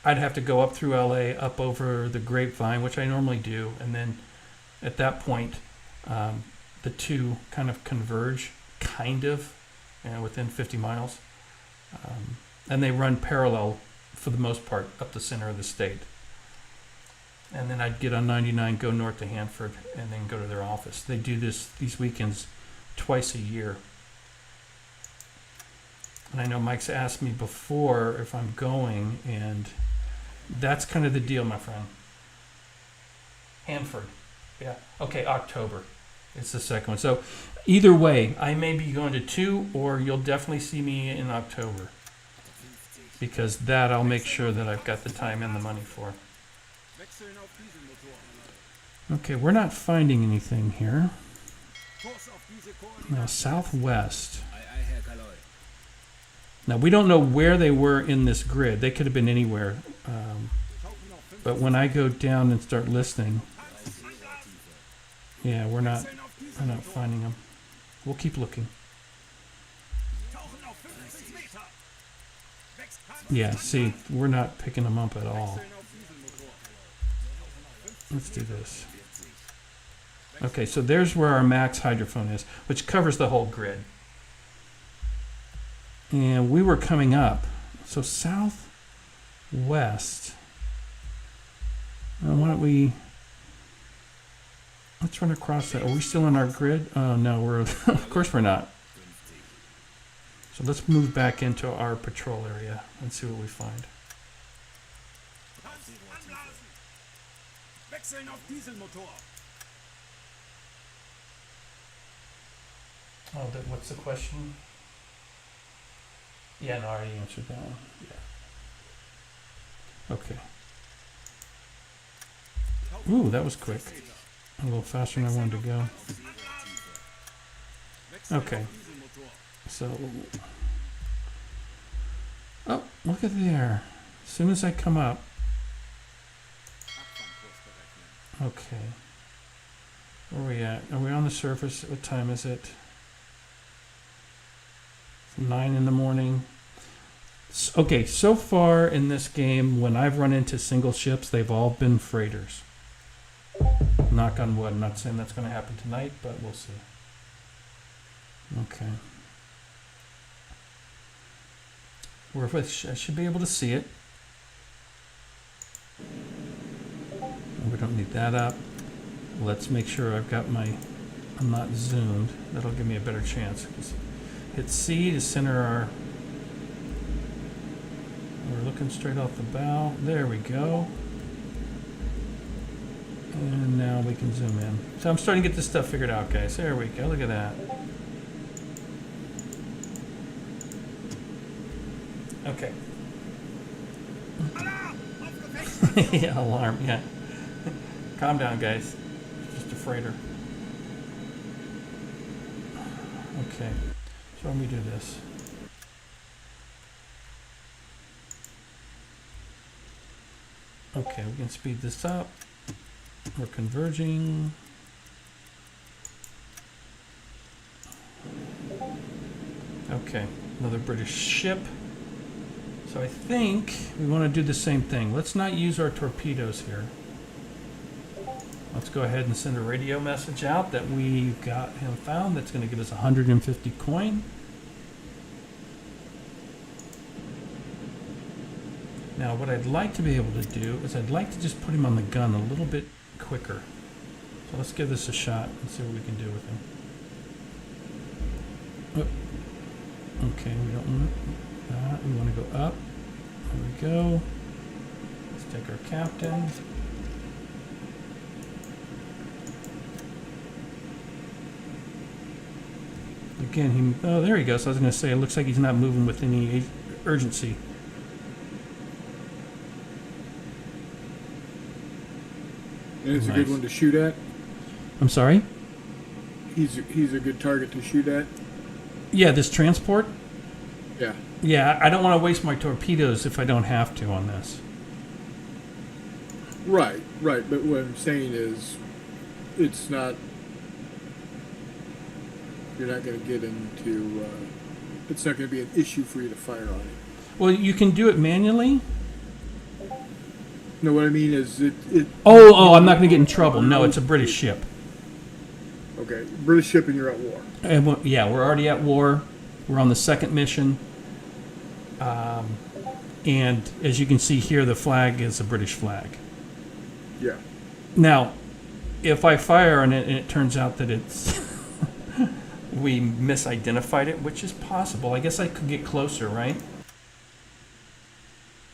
I'd have to go up through LA, up over the Grapevine, which I normally do, and then at that point, the 2 kind of converge, within 50 miles, and they run parallel for the most part up the center of the state. And then I'd get on 99, go north to Hanford, and then go to their office. They do these weekends twice a year. And I know Mike's asked me before if I'm going, and that's kind of the deal, my friend. Hanford. Yeah. Okay, October. It's the second one. So either way, I may be going to 2, or you'll definitely see me in October. Because that I'll make sure that I've got the time and the money for. Okay, we're not finding anything here. Now, southwest. Now, we don't know where they were in this grid. They could have been anywhere. But when I go down and start listening, yeah, we're not I'm not finding them. We'll keep looking. Tauchen auf 50 Meter. Yeah, see, we're not picking them up at all. Wechseln auf Dieselmotor. Let's do this. Okay, so there's where our max hydrophone is, which covers the whole grid. And we were coming up. So southwest. Why don't we... Let's run across that. Are we still in our grid? Oh, no, we're... of course we're not. So let's move back into our patrol area and see what we find. Anblasen. Wechseln auf Dieselmotor. Oh, what's the question? Yeah, no, I already answered that one. Yeah. Okay. Ooh, that was quick. A little faster than I wanted to go. Okay. So, oh, look at there. As soon as I come up, okay. Where are we at? Are we on the surface? What time is it? It's 9 in the morning. Okay, so far in this game, when I've run into single ships, they've all been freighters. Knock on wood. I'm not saying that's going to happen tonight, but we'll see. Okay. I should be able to see it. We don't need that up. Let's make sure I've got I'm not zoomed. That'll give me a better chance. Hit C to center our... We're looking straight off the bow. There we go. And now we can zoom in. So I'm starting to get this stuff figured out, guys. There we go. Look at that. Okay. Yeah, alarm. Yeah. Calm down, guys. It's just a freighter. Okay. So let me do this. Okay, we can speed this up. We're converging. Okay, another British ship. So I think we want to do the same thing. Let's not use our torpedoes here. Let's go ahead and send a radio message out that we've got him found. That's going to give us 150 coin. Now what I'd like to be able to do is I'd like to just put him on the gun a little bit quicker. So let's give this a shot and see what we can do with him. Oh. Okay, we don't want that. We want to go up. There we go. Let's take our captain. Again, oh, there he goes. I was going to say, it looks like he's not moving with any urgency. And it's Nice. a good one to shoot at. I'm sorry? He's a good target to shoot at. Yeah, this transport? Yeah. Yeah, I don't want to waste my torpedoes if I don't have to on this. Right. But what I'm saying is, it's not. You're not going to get into. It's not going to be an issue for you to fire on it. Well, you can do it manually. No, what I mean is it. Oh, I'm not going to get in trouble. No, it's a British ship. Okay, British ship and you're at war. And yeah, we're already at war. We're on the second mission. And as you can see here, the flag is a British flag. Yeah. Now, if I fire on it and it turns out that it's... we misidentified it, which is possible. I guess I could get closer, right?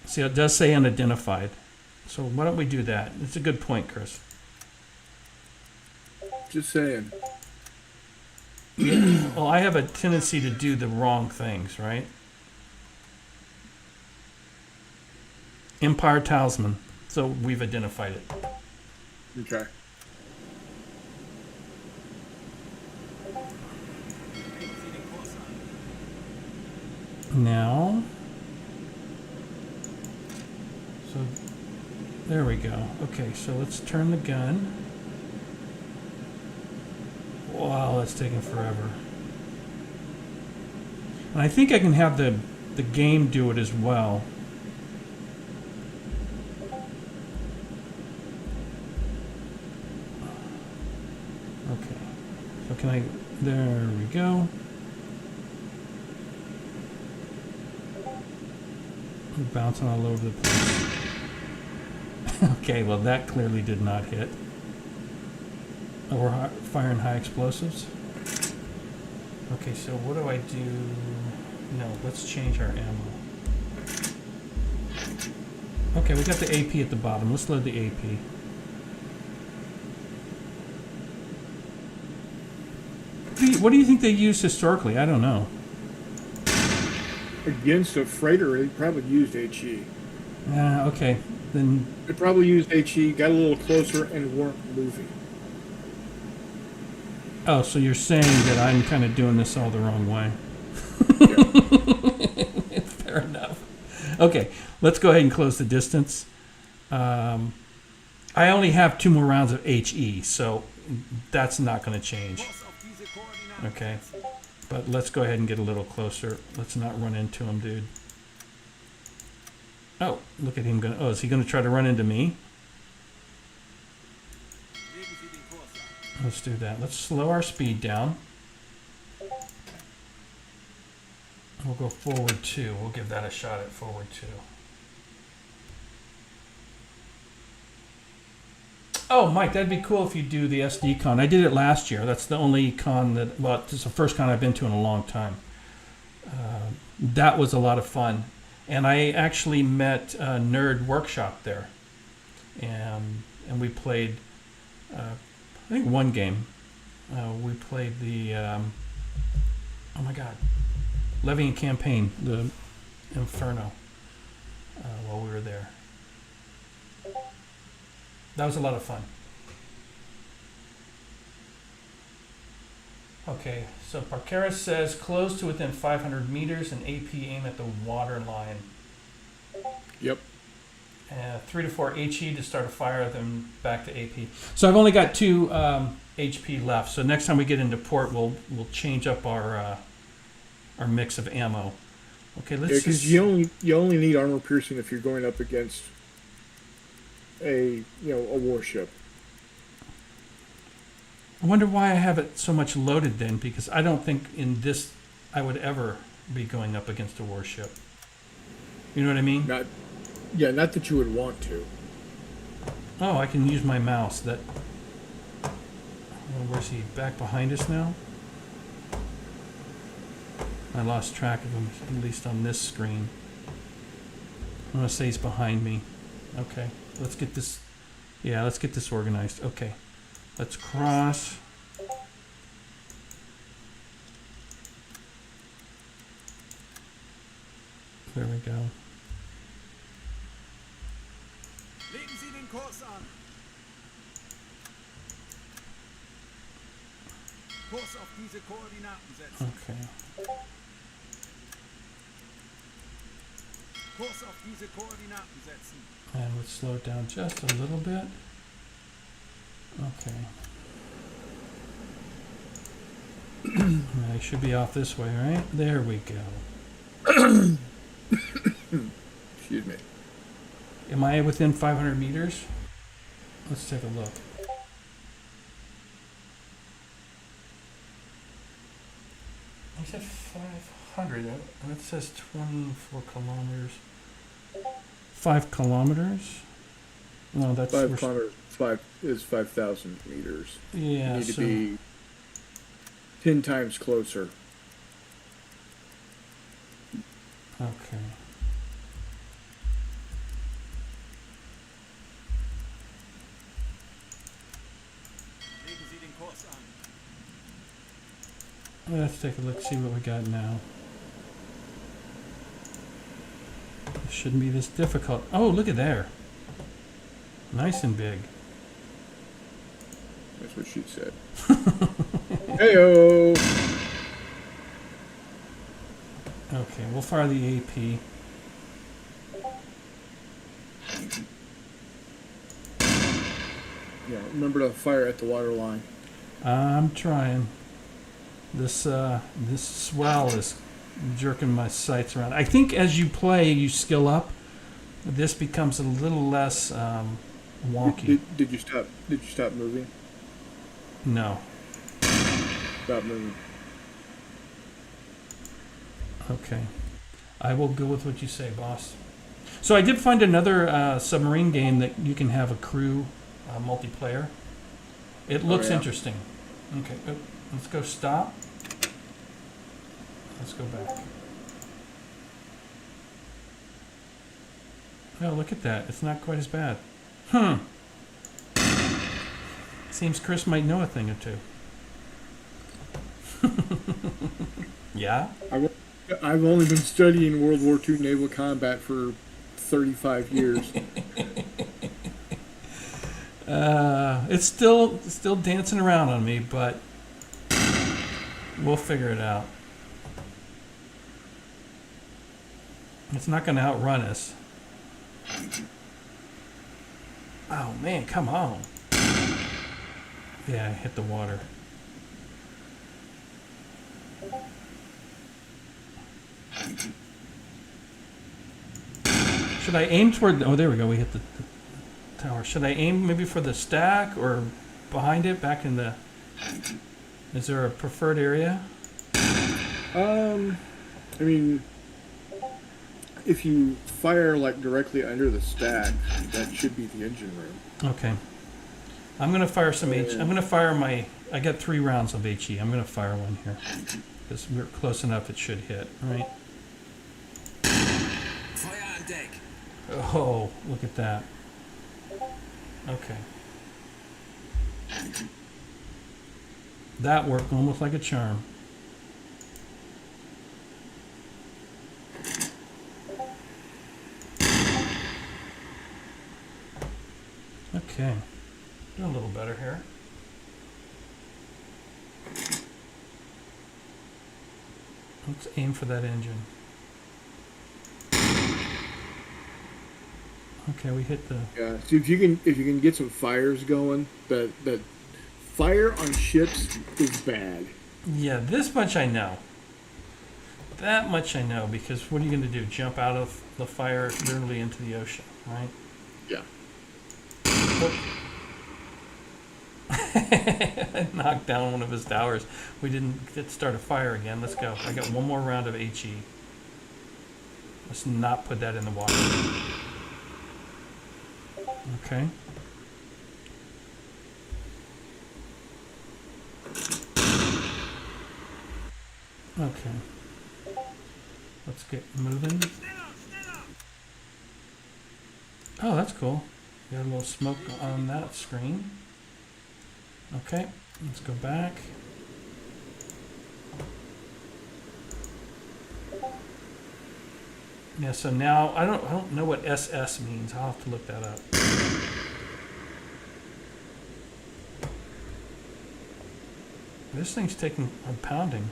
See, it does say unidentified. So why don't we do that? It's a good point, Chris. Just saying. Yeah. Well, I have a tendency to do the wrong things, right? Empire Talisman. So we've identified it. Okay. Now, so there we go. Okay, so let's turn the gun. Wow, that's taking forever. And I think I can have the game do it as well. Okay. So can I... There we go. I'm bouncing all over the place. Okay, well that clearly did not hit. Oh, we're firing high explosives. Okay, so what do I do? No, let's change our ammo. Okay, we got the AP at the bottom. Let's load the AP. What do you think they used historically? I don't know. Against a freighter, they probably used HE. Okay, then... They probably used HE, got a little closer, and weren't moving. Oh, so you're saying that I'm kind of doing this all the wrong way. Fair enough. Okay, let's go ahead and close the distance. I only have 2 more rounds of HE, so that's not going to change. Okay, but let's go ahead and get a little closer. Let's not run into him, dude. Oh, look at him. Oh, is he going to try to run into me? Let's do that. Let's slow our speed down. We'll go forward 2. We'll give that a shot at forward 2. Oh, Mike, that'd be cool if you do the SD con. I did it last year. That's the only con that, well, it's the first con I've been to in a long time. That was a lot of fun. And I actually met Nerd Workshop there. And we played, I think, one game. We played the, oh my God, Levying Campaign, the Inferno, while we were there. That was a lot of fun. Okay, so Parkeris says close to within 500 meters and AP aim at the water line. Yep. 3 to 4 HE to start a fire, then back to AP. So I've only got 2 HP left. So next time we get into port, we'll change up our mix of ammo. Okay, let's. Yeah, because you only need armor piercing if you're going up against a warship. I wonder why I have it so much loaded then, because I don't think in this I would ever be going up against a warship. You know what I mean? Not that you would want to. Oh, I can use my mouse. That. Oh, where's he? Back behind us now? I lost track of him, at least on this screen. I'm gonna say he's behind me. Okay, let's get this. Yeah, let's get this organized. Okay, let's cross. There we go. Legen Sie den Kurs an. Kurs auf diese Koordinaten setzen. Okay. Kurs auf diese Koordinaten setzen. And let's slow it down just a little bit. Okay. I should be off this way, right? There we go. Excuse me. Am I within 500 meters? Let's take a look. I said 500. That says 24 kilometers. 5 kilometers? No, that's 5 kilometers. 5,000 meters. Yeah, You need to be 10 times closer. Okay. Legen Sie den Kurs an. Let's take a look, see what we got now. It shouldn't be this difficult. Oh, look at there. Nice and big. That's what she said. Heyo. Okay, we'll fire the AP. Yeah, remember to fire at the water line. I'm trying. This swell is jerking my sights around. I think as you play, you skill up. This becomes a little less wonky. Did you stop? Did you stop moving? No. Stop moving. Okay. I will go with what you say, boss. So I did find another submarine game that you can have a crew multiplayer. It looks yeah. interesting. Okay, let's go stop. Let's go back. Oh, look at that. It's not quite as bad. Seems Chris might know a thing or two. Yeah? I've only been studying World War II naval combat for 35 years. It's still dancing around on me, but we'll figure it out. It's not going to outrun us. Oh man, come on. Yeah, I hit the water. Should I aim toward... Oh, there we go. We hit the tower. Should I aim maybe for the stack or behind it, back in the... Is there a preferred area? I mean, if you fire like directly under the stack, that should be the engine room. Okay. I'm going to fire some H... I'm going to fire my... I got 3 rounds of HE. I'm going to fire one here. Because we're close enough it should hit, right? Feuer an Deck. Oh, look at that. Okay. That worked almost like a charm. Okay. Doing a little better here. Let's aim for that engine. Okay, we hit the... Yeah. So if you can get some fires going, that fire on ships is bad. Yeah, this much I know. That much I know, because what are you going to do? Jump out of the fire literally into the ocean, right? Yeah. I knocked down one of his towers. We didn't get start a fire again. Let's go. I got one more round of HE. Let's not put that in the water. Okay. Okay. Let's get moving. Oh, that's cool. Got a little smoke on that screen. Okay, let's go back. Yeah, so now I don't know what SS means. I'll have to look that up. This thing's taking a pounding.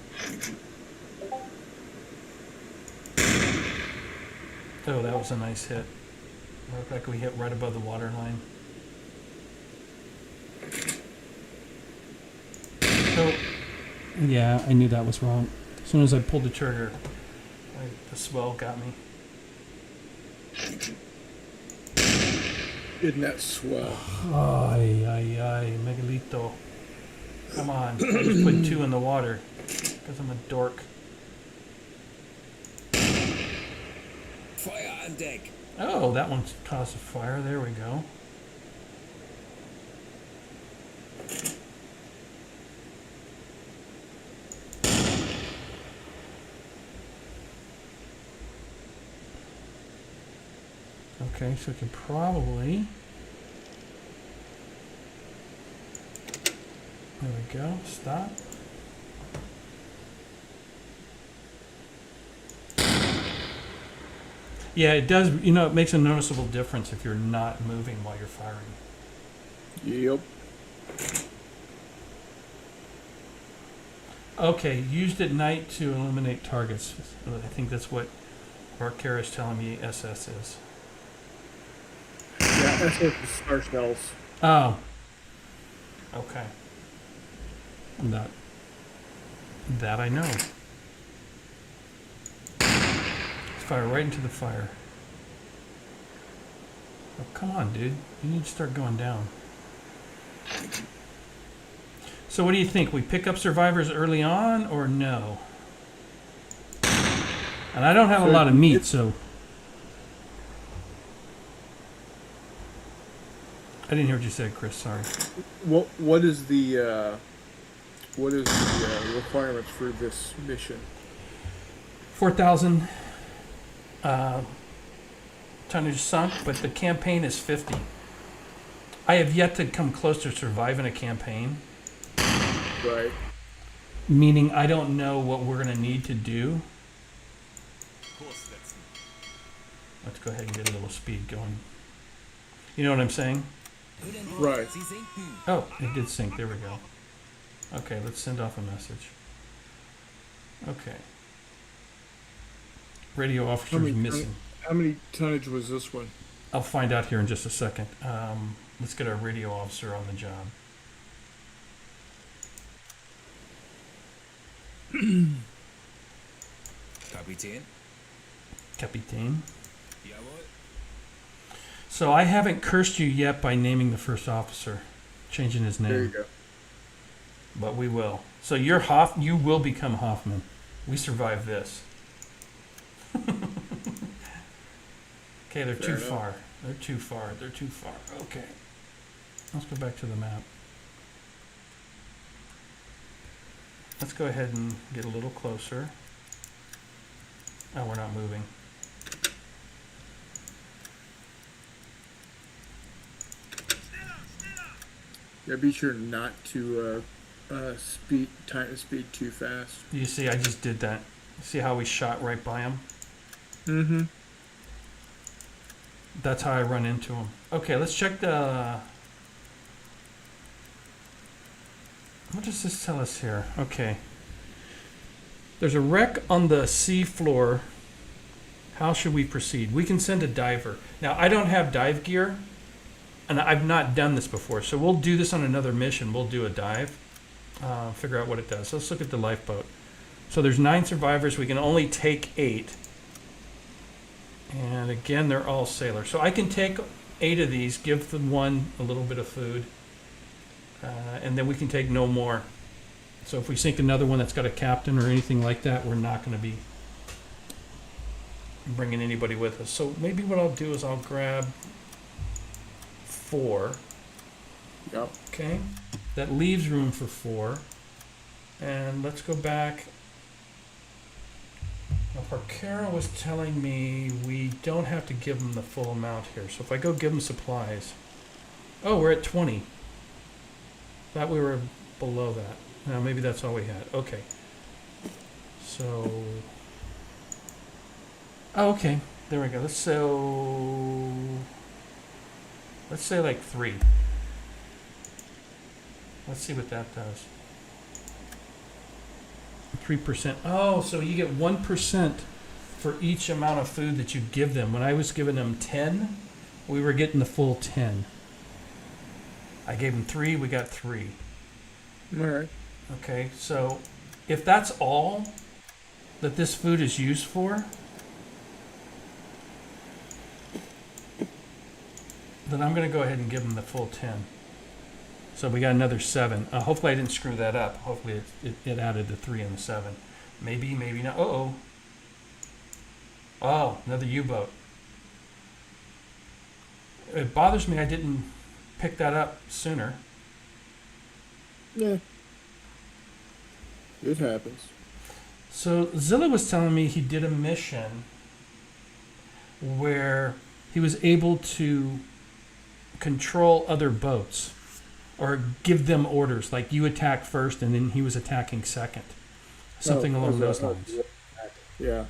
Oh, that was a nice hit. Looked like we hit right above the water line. So, yeah, I knew that was wrong. As soon as I pulled the trigger, the swell got me. Isn't that swell? Ay, ay, ay, Megalito. Come on, I just put 2 in the water because I'm a dork. Feuer an Deck. Oh, that one caused a fire. There we go. Okay, so we can probably... There we go. Stop. Yeah, it does. You know, it makes a noticeable difference if you're not moving while you're firing. Yep. Okay, Used at night to eliminate targets. I think that's what Arcare is telling me SS is. Yeah, SS is star shells. Oh. Okay. That I know. Let's fire right into the fire. Oh, come on, dude. You need to start going down. So what do you think? We pick up survivors early on or no? And I don't have a lot of meat, so... I didn't hear what you said, Chris. Sorry. What is the requirements for this mission? 4,000 tonnage sunk, but the campaign is 50. I have yet to come close to surviving a campaign. Right. Meaning I don't know what we're going to need to do. Let's go ahead and get a little speed going. You know what I'm saying? Right. Oh, it did sync. There we go. Okay, let's send off a message. Okay. Radio officer's missing. How many tonnage was this one? I'll find out here in just a second. Let's get our radio officer on the job. Kapitän? Captain. Jawohl. So I haven't cursed you yet by naming the first officer, changing his name. There you go. But we will. So you're you will become Hoffman. We survived this. Okay, they're too far. They're too far. They're too far. Okay. Let's go back to the map. Let's go ahead and get a little closer. Oh, we're not moving. Yeah, be sure not to speed too fast. You see, I just did that. See how we shot right by him? Mm-hmm. That's how I run into him. Okay, let's check the... What does this tell us here? Okay. There's a wreck on the sea floor. How should we proceed? We can send a diver. Now, I don't have dive gear, and I've not done this before, so we'll do this on another mission. We'll do a dive, figure out what it does. Let's look at the lifeboat. So there's 9 survivors. We can only take 8. And again, they're all sailors. So I can take 8 of these, give the one a little bit of food, and then we can take no more. So if we sink another one that's got a captain or anything like that, we're not going to be bringing anybody with us. So maybe what I'll do is I'll grab 4. Yep. Okay. That leaves room for 4. And let's go back. Now, Parkera was telling me we don't have to give them the full amount here. So if I go give them supplies. Oh, we're at 20. Thought we were below that. Now maybe that's all we had. Okay. So. Oh, okay. There we go. Let's say like 3. Let's see what that does. 3%. Oh, so you get 1% for each amount of food that you give them. When I was giving them 10, we were getting the full 10. I gave them 3, we got 3. All right. Okay, so if that's all that this food is used for, then I'm going to go ahead and give them the full 10. So we got another 7. Hopefully I didn't screw that up. Hopefully it added the 3 and the 7. Maybe, maybe not. Uh-oh. Oh, another U-boat. It bothers me I didn't pick that up sooner. Yeah. It happens. So Zilla was telling me he did a mission where he was able to control other boats or give them orders, like you attack first and then he was attacking second. Something along those lines. Yeah.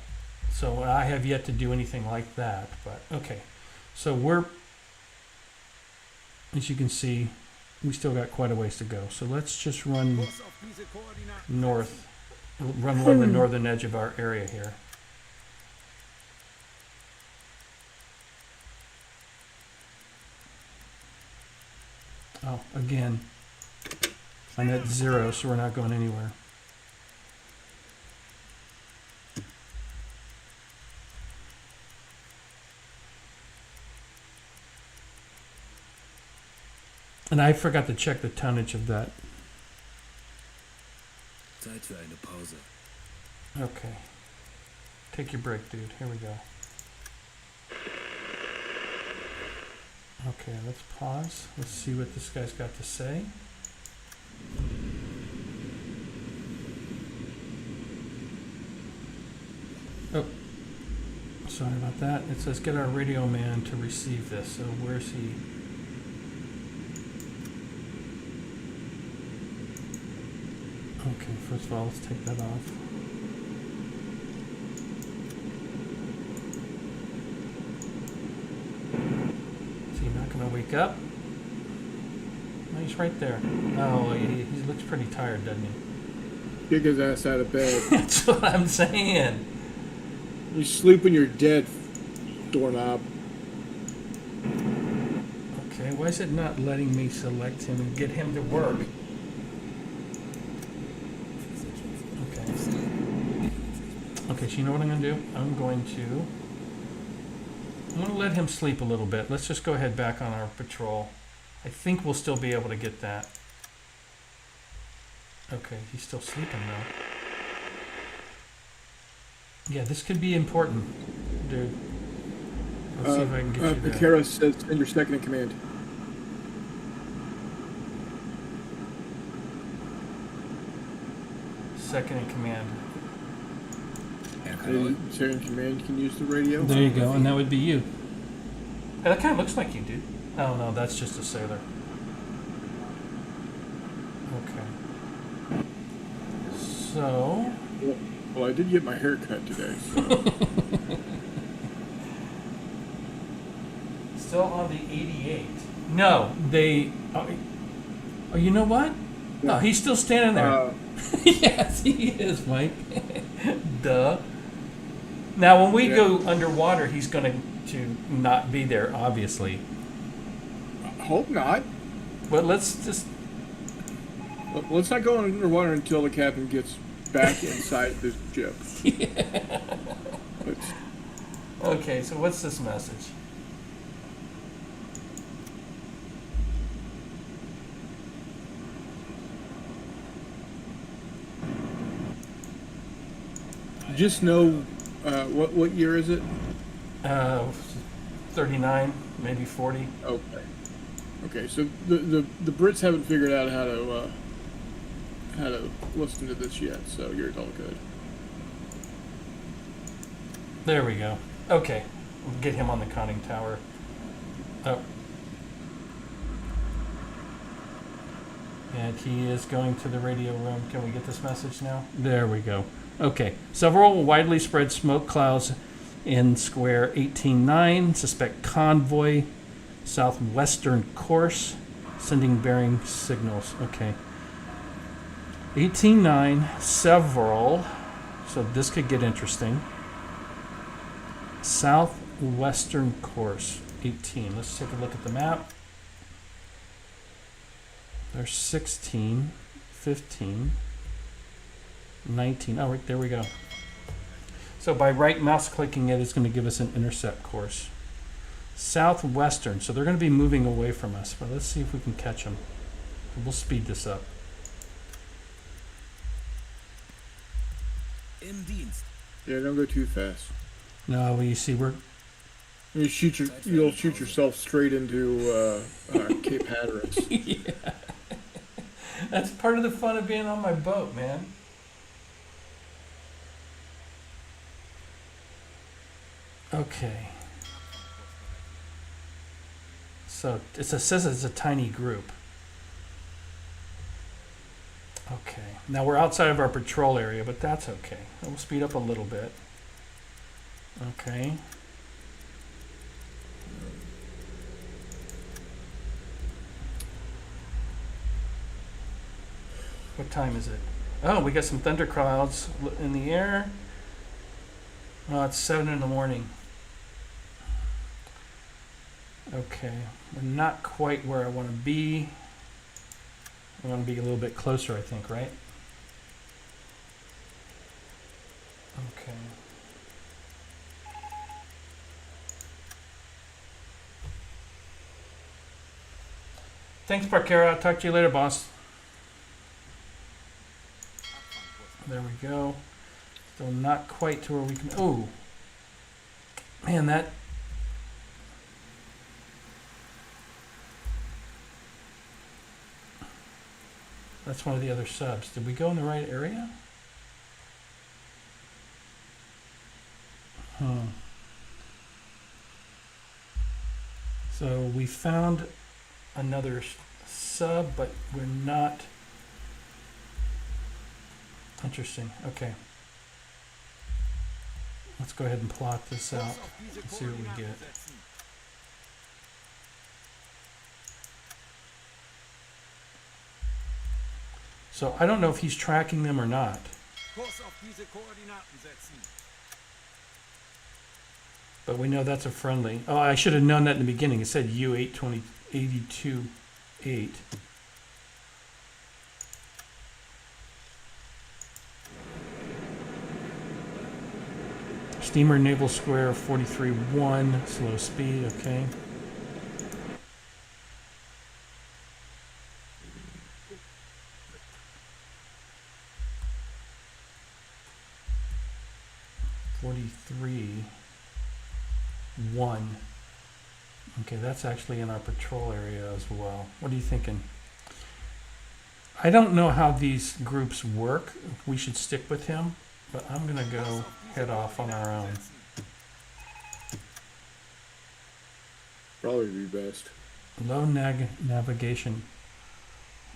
So I have yet to do anything like that, but okay. So we're, as you can see, we still got quite a ways to go. So let's just run Kurs auf diese Koordinaten. north, run along the northern edge of our area here. Oh, again. I'm at 0, so we're not going anywhere. And I forgot to check the tonnage of that. Zeit für eine Pause. Okay. Take your break, dude. Here we go. Okay, let's pause. Let's see what this guy's got to say. Oh, sorry about that. It says get our radio man to receive this. So where's he? Okay, first of all, let's take that off. Is he not going to wake up? No, he's right there. Oh, he looks pretty tired, doesn't he? Kick his ass out of bed. That's what I'm saying. You sleep when you're dead, doorknob. Okay, why is it not letting me select him and get him to work? Okay, so you know what I'm going to do? I'm going to let him sleep a little bit. Let's just go ahead back on our patrol. I think we'll still be able to get that. Okay, he's still sleeping though. Yeah, this could be important, dude. Let's see if I can get you there. Picaro says send your second in command. Second in command. Second in command can use the radio. There you go, and that would be you. Hey, that kind of looks like you, dude. Oh no, that's just a sailor. Okay. So. Well, I did get my hair cut today. So. Still on the 88. No, they. Oh, you know what? Yeah. Oh, he's still standing there. Yes, he is, Mike. Duh. Now, when we go underwater, he's going to not be there, obviously. Hope not. But let's just. Let's not go underwater until the captain gets back inside the ship. Yeah. Okay, so what's this message? Just know, what year is it? 39, maybe 40. Okay. Okay, so the Brits haven't figured out how to listen to this yet, so you're all good. There we go. Okay, we'll get him on the conning tower. Oh. And he is going to the radio room. Can we get this message now? There we go. Okay. Several widely spread smoke clouds in square 18-9. Suspect convoy, southwestern course, sending bearing signals. Okay. 18-9, several. So this could get interesting. Southwestern course, 18. Let's take a look at the map. There's 16, 15, 19. Oh, right, there we go. So by right mouse clicking it, it's going to give us an intercept course. Southwestern, so they're going to be moving away from us, but let's see if we can catch them. We'll speed this up. Im Dienst. Yeah, don't go too fast. No, well, you see, You'll shoot yourself straight into Cape Hatteras. Yeah. That's part of the fun of being on my boat, man. Okay. So it says it's a tiny group. Okay. Now we're outside of our patrol area, but that's okay. We'll speed up a little bit. Okay. What time is it? Oh, we got some thunder clouds in the air. Oh, it's 7 in the morning. Okay, we're not quite where I want to be. We want to be a little bit closer, I think, right? Okay. Thanks, Parkera. I'll talk to you later, boss. There we go. Still not quite to where we can. Oh, man, that. That's one of the other subs. Did we go in the right area? So we found another sub, but we're not. Interesting. Okay. Let's go ahead and plot this out. Kurs auf diese Let's see what we Koordinaten get. setzen. So I don't know if he's tracking them or not. Kurs auf diese Koordinaten setzen. But we know that's a friendly. Oh, I should have known that in the beginning. It said U82082-8. Steamer Naval Square 43-1, slow speed, okay. One. Okay, that's actually in our patrol area as well. What are you thinking? I don't know how these groups work. We should stick with him, but I'm gonna go head off on our own. Probably be best. Low navigation.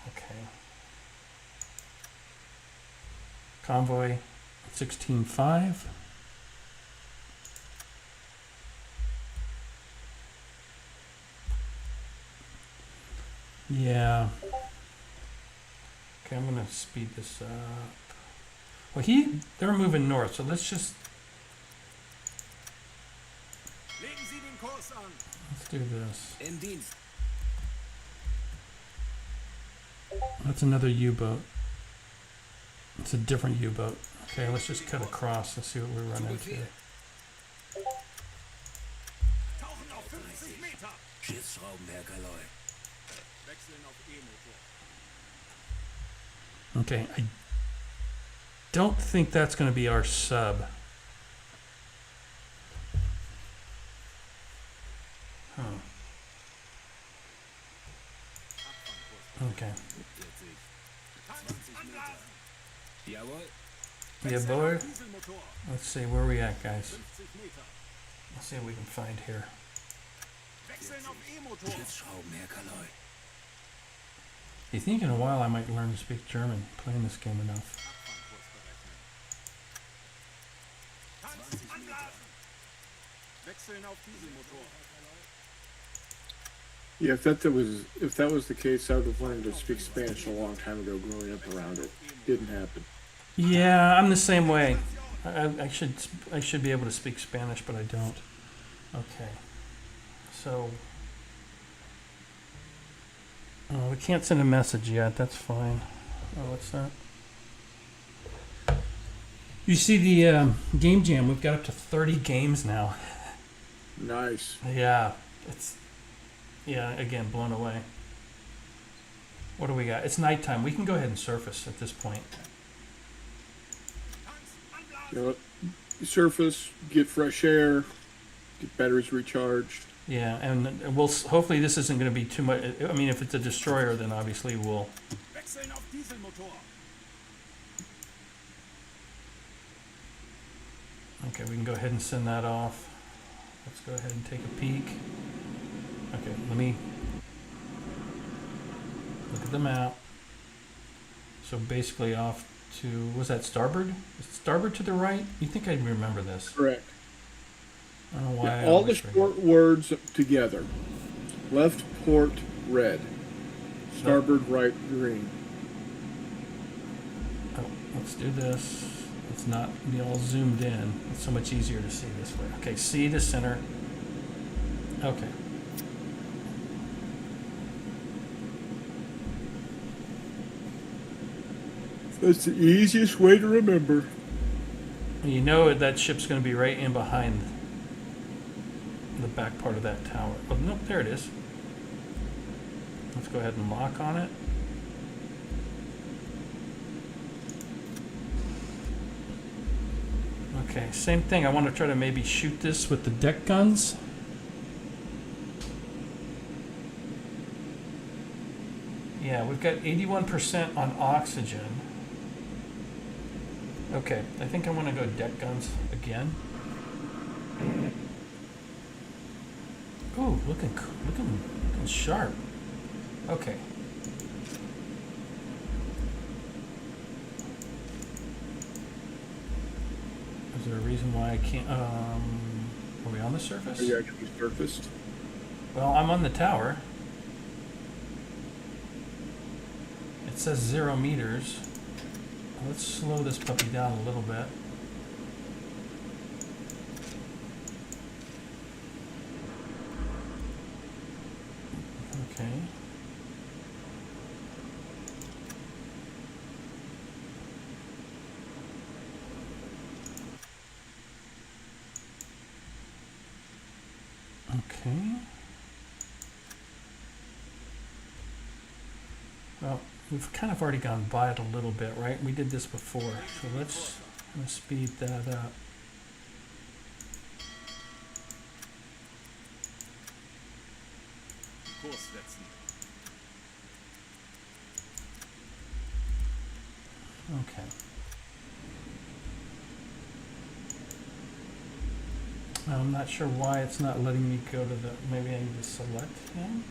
Okay. Convoy 16.5. Yeah. Okay, I'm gonna speed this up. Well, they're moving north, so let's just Legen Sie den Kurs an. let's do this. In Dienst. That's another U-boat. It's a different U-boat. Okay, let's just cut across and see what we run into. Tauchen auf 50 Meter. Schiffsschraubenwerkerleu. Wechseln auf E-Motor. Okay, I don't think that's going to be our sub. Huh. Okay. Tanks anblasen. Jawohl. Yeah, Wechseln boy. auf Dieselmotor. Let's see where we at, guys. 50 Meter. Let's see what we can find here. Wechseln auf E-Motor. Schiffsschraubenwerkerleu. You think in a while I might learn to speak German, playing this game enough. Abfangkurs berechnen. Tanks anblasen. Wechseln auf Dieselmotor. Yeah, if that was the case, I would have learned to speak Spanish a long time ago, growing up around it. Didn't happen. Yeah, I'm the same way. I should be able to speak Spanish, but I don't. Okay. So, oh, we can't send a message yet. That's fine. Oh, what's that? You see the game jam? We've got up to 30 games now. Nice. Yeah, again, blown away. What do we got? It's nighttime. We can go ahead and surface at this point. Tanks anblasen. You know what? Surface, get fresh air, get batteries recharged. Yeah, and we'll hopefully this isn't going to be too much. I mean, if it's a destroyer, then obviously we'll. Wechseln auf Dieselmotor. Okay, we can go ahead and send that off. Let's go ahead and take a peek. Okay, let me look at the map. So basically off to, was that starboard? Is starboard to the right? You think I'd remember this? Correct. I don't know why. Yeah, I all the always forget. short words together. Left port red. Starboard right green. Oh, let's do this. It's not be all zoomed in. It's so much easier to see this way. Okay, C to center. Okay. That's the easiest way to remember. You know that ship's going to be right in behind the back part of that tower. Oh, nope, there it is. Let's go ahead and lock on it. Okay, same thing. I want to try to maybe shoot this with the deck guns. Yeah, we've got 81% on oxygen. Okay, I think I want to go deck guns again. Ooh, looking sharp. Okay. Is there a reason why I can't? Are we on the surface? Are you actually surfaced? Well, I'm on the tower. It says 0 meters. Let's slow this puppy down a little bit. Okay. Okay. Well, we've kind of already gone by it a little bit, right? We did this before, so let's speed that up. Kurs setzen. Okay. I'm not sure why it's not letting me go to the, maybe I need to select him.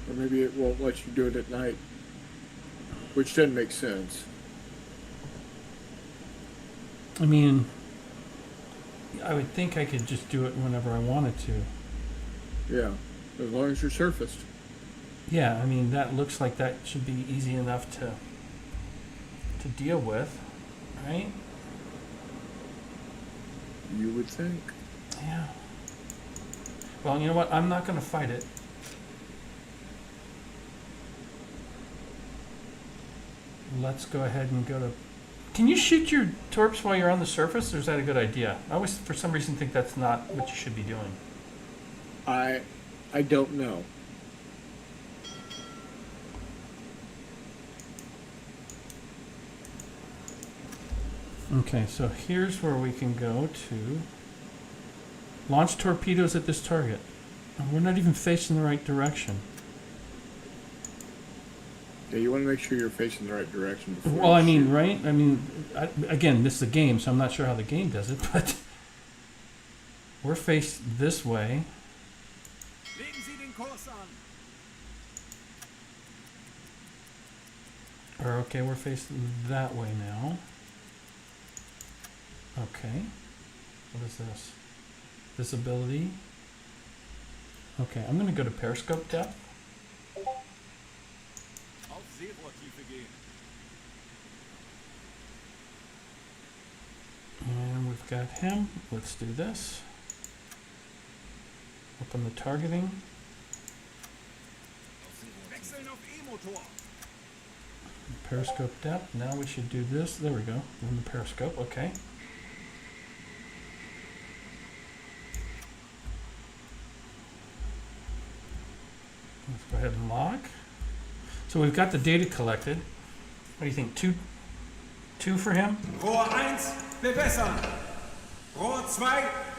Or maybe it won't let you do it at night. Which doesn't make sense. I mean, I would think I could just do it whenever I wanted to. Yeah. As long as you're surfaced. Yeah, I mean, that looks like that should be easy enough to deal with, right? You would think. Yeah. Well, you know what? I'm not going to fight it. Let's go ahead and go to... Can you shoot your torps while you're on the surface, or is that a good idea? I always, for some reason, think that's not what you should be doing. I don't know. Okay, so here's where we can go to launch torpedoes at this target. We're not even facing the right direction. Yeah, you want to make sure you're facing the right direction before. Well, I you mean, shoot. right? I mean, again, this is a game, so I'm not sure how the game does it, but we're faced this way. Legen Sie den Kurs an. Or, okay, we're faced that way now. Okay. What is this? Visibility. Okay, I'm going to go to periscope depth. Auf Seerohrtiefe gehen. And we've got him. Let's do this. Open the targeting. Wechseln auf E-Motor. Periscope depth. Now we should do this. There we go. In the periscope. Okay. Let's go ahead and lock. So we've got the data collected. What do you think? Two for him? Rohr 1, bewässern. Rohr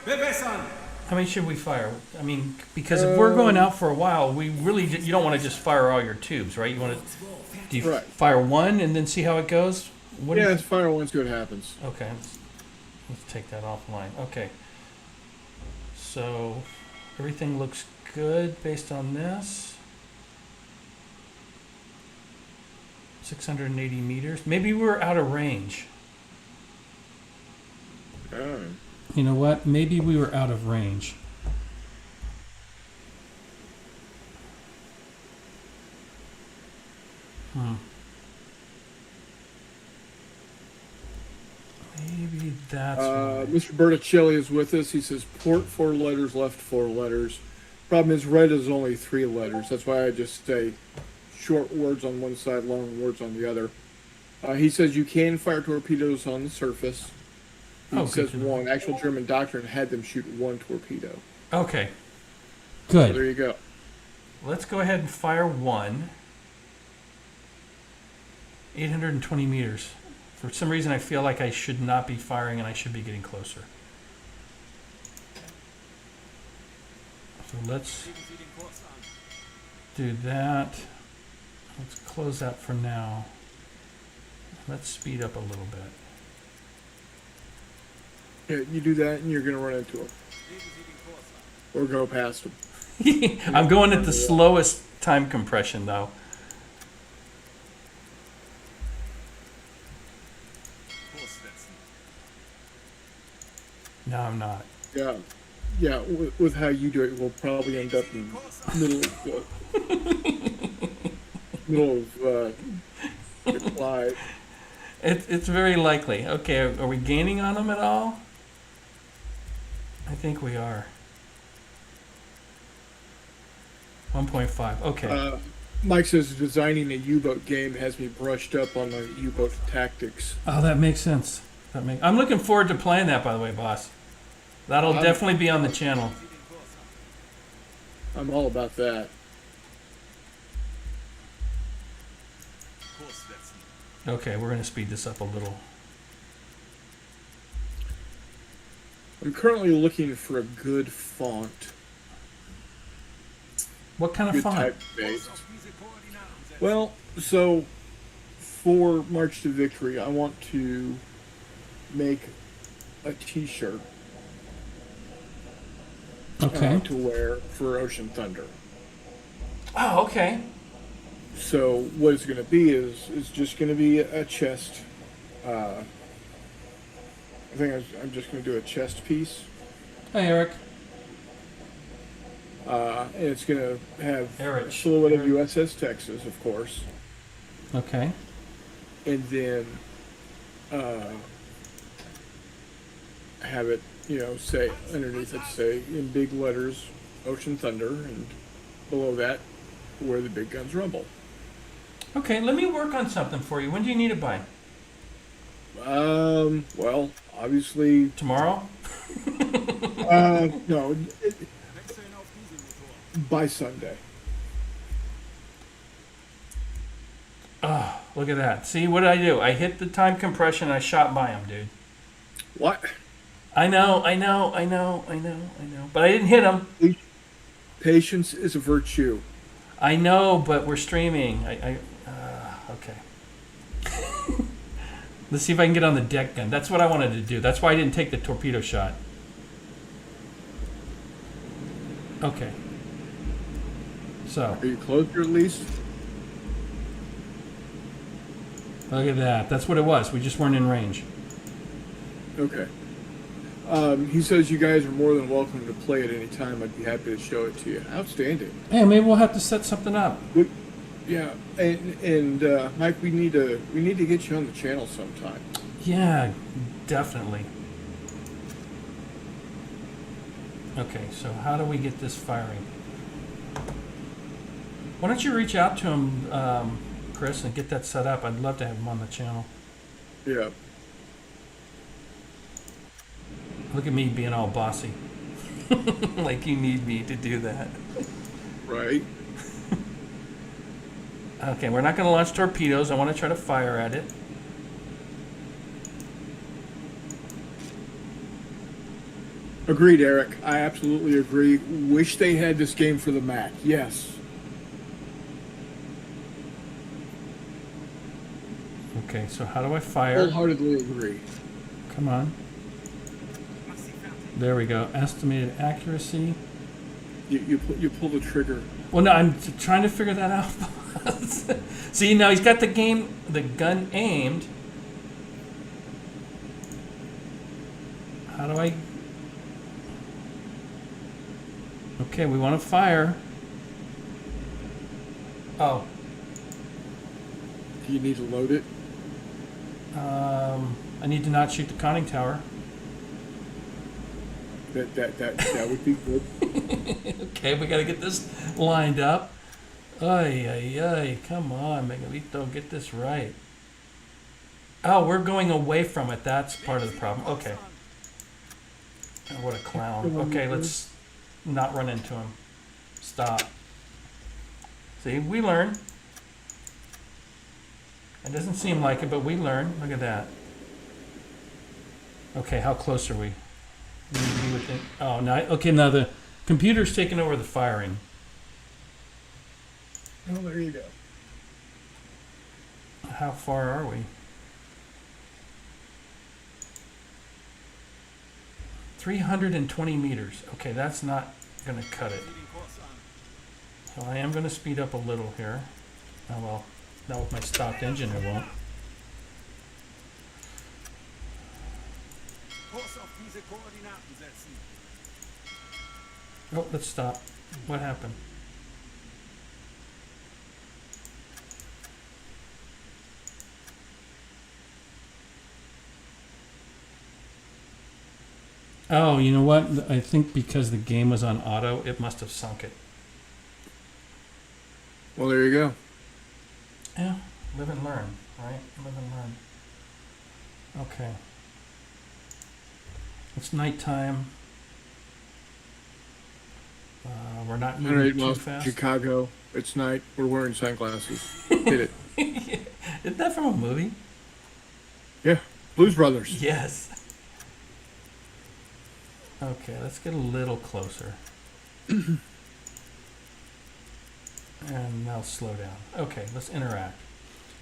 2, bewässern. How many should we fire? I mean, because if we're going out for a while, we really you don't want to just fire all your tubes, right? You want to do you Right. fire one and then see how it goes? What do Yeah, you- it's fire one, see what happens. Okay, let's take that offline. Okay. So everything looks good based on this. 680 meters. Maybe we're out of range. Alright. You know what? Maybe we were out of range. Maybe that's why. Mr. Berticelli is with us. He says port 4 letters, left 4 letters. Problem is, red is only 3 letters. That's why I just say short words on one side, long words on the other. He says you can fire torpedoes on the surface. He Oh, good says to know. one. Actual German doctrine had them shoot 1 torpedo. Okay. So Good. there you go. Let's go ahead and fire 1. 820 meters. For some reason, I feel like I should not be firing and I should be getting closer. So let's Legen Sie den Kurs an. do that. Let's close that for now. Let's speed up a little bit. Yeah, you do that, and you're going to run into them Legen Sie den Kurs an. or go past them. I'm going at the slowest time compression, though. Kurs setzen. No, I'm not. Yeah, yeah. With how you do it, we'll probably end up in middle of Clyde. It's very likely. Okay, are we gaining on them at all? I think we are. 1.5. Okay. Mike says designing a U-boat game has me brushed up on the U-boat tactics. Oh, that makes sense. I'm looking forward to playing that, by the way, boss. That'll definitely be on the channel. Sie den Kurs an. I'm all about that. Kurs setzen. Okay, we're going to speed this up a little. I'm currently looking for a good font, What kind of good font? typeface. Auf diese Koordinaten setzen. Well, so for March to Victory, I want to make a T-shirt Okay. to wear for Ocean Thunder. Oh, okay. So what it's going to be is just going to be a chest. I think I'm just going to do a chest piece, Hey, Eric. and it's going to have Eric. a silhouette of Eric. USS Texas, of course, Okay. and then have it, say underneath it, say in big letters, Ocean Thunder, and below that, where the big guns rumble. Okay, let me work on something for you. When do you need it by? Well, obviously, Tomorrow? no, Wechseln auf Dieselmotor. by Sunday. Oh, look at that. See, what did I do? I hit the time compression and I shot by him, dude. What? I know. But I didn't hit him. Patience is a virtue. I know, but we're streaming. Okay. Let's see if I can get on the deck gun. That's what I wanted to do. That's why I didn't take the torpedo shot. Okay. So, Are you closer at least? look at that. That's what it was. We just weren't in range. Okay. He says you guys are more than welcome to play at any time. I'd be happy to show it to you. Outstanding. Hey, maybe we'll have to set something up. Yeah, and Mike, we need to get you on the channel sometime. Yeah, definitely. Okay, so how do we get this firing? Why don't you reach out to him, Chris, and get that set up? I'd love to have him on the channel. Yeah. Look at me being all bossy. Like you need me to do that. Right. Okay, we're not going to launch torpedoes. I want to try to fire at it. Agreed, Eric. I absolutely agree. Wish they had this game for the Mac. Yes. Okay, so how do I fire? Wholeheartedly agree. Come on. Mach sie fertig. There we go. Estimated accuracy. You pull the trigger. Well, no, I'm trying to figure that out. See, now he's got the gun aimed. How do I? Okay, we want to fire. Oh, Do you need to load it? I need to not shoot the conning tower. That would be good. Okay, we got to get this lined up. Ay, ay, ay. Come on, Miguelito, get this right. Oh, we're going away from it. That's part of the problem. Okay. Oh, what a clown. Okay, let's not run into him. Stop. See, we learn. It doesn't seem like it, but we learn. Look at that. Okay, how close are we? We need to be within. Oh, no. Okay, now the computer's taking over the firing. Oh, there you go. How far are we? 320 meters. Okay, that's not going to cut it. So I am going to speed up a little here. Oh well, not with my stopped engine it won't. Kurs auf diese Koordinaten setzen. Oh, let's stop. What happened? Oh, you know what? I think because the game was on auto, it must have sunk it. Well, there you go. Yeah, live and learn, right? Live and learn. Okay. It's nighttime. We're not All moving right, too well, fast. Chicago. It's night. We're wearing sunglasses. Hit it. Isn't that from a movie? Yeah, Blues Brothers. Yes. Okay, let's get a little closer. And now slow down. Okay, let's interact.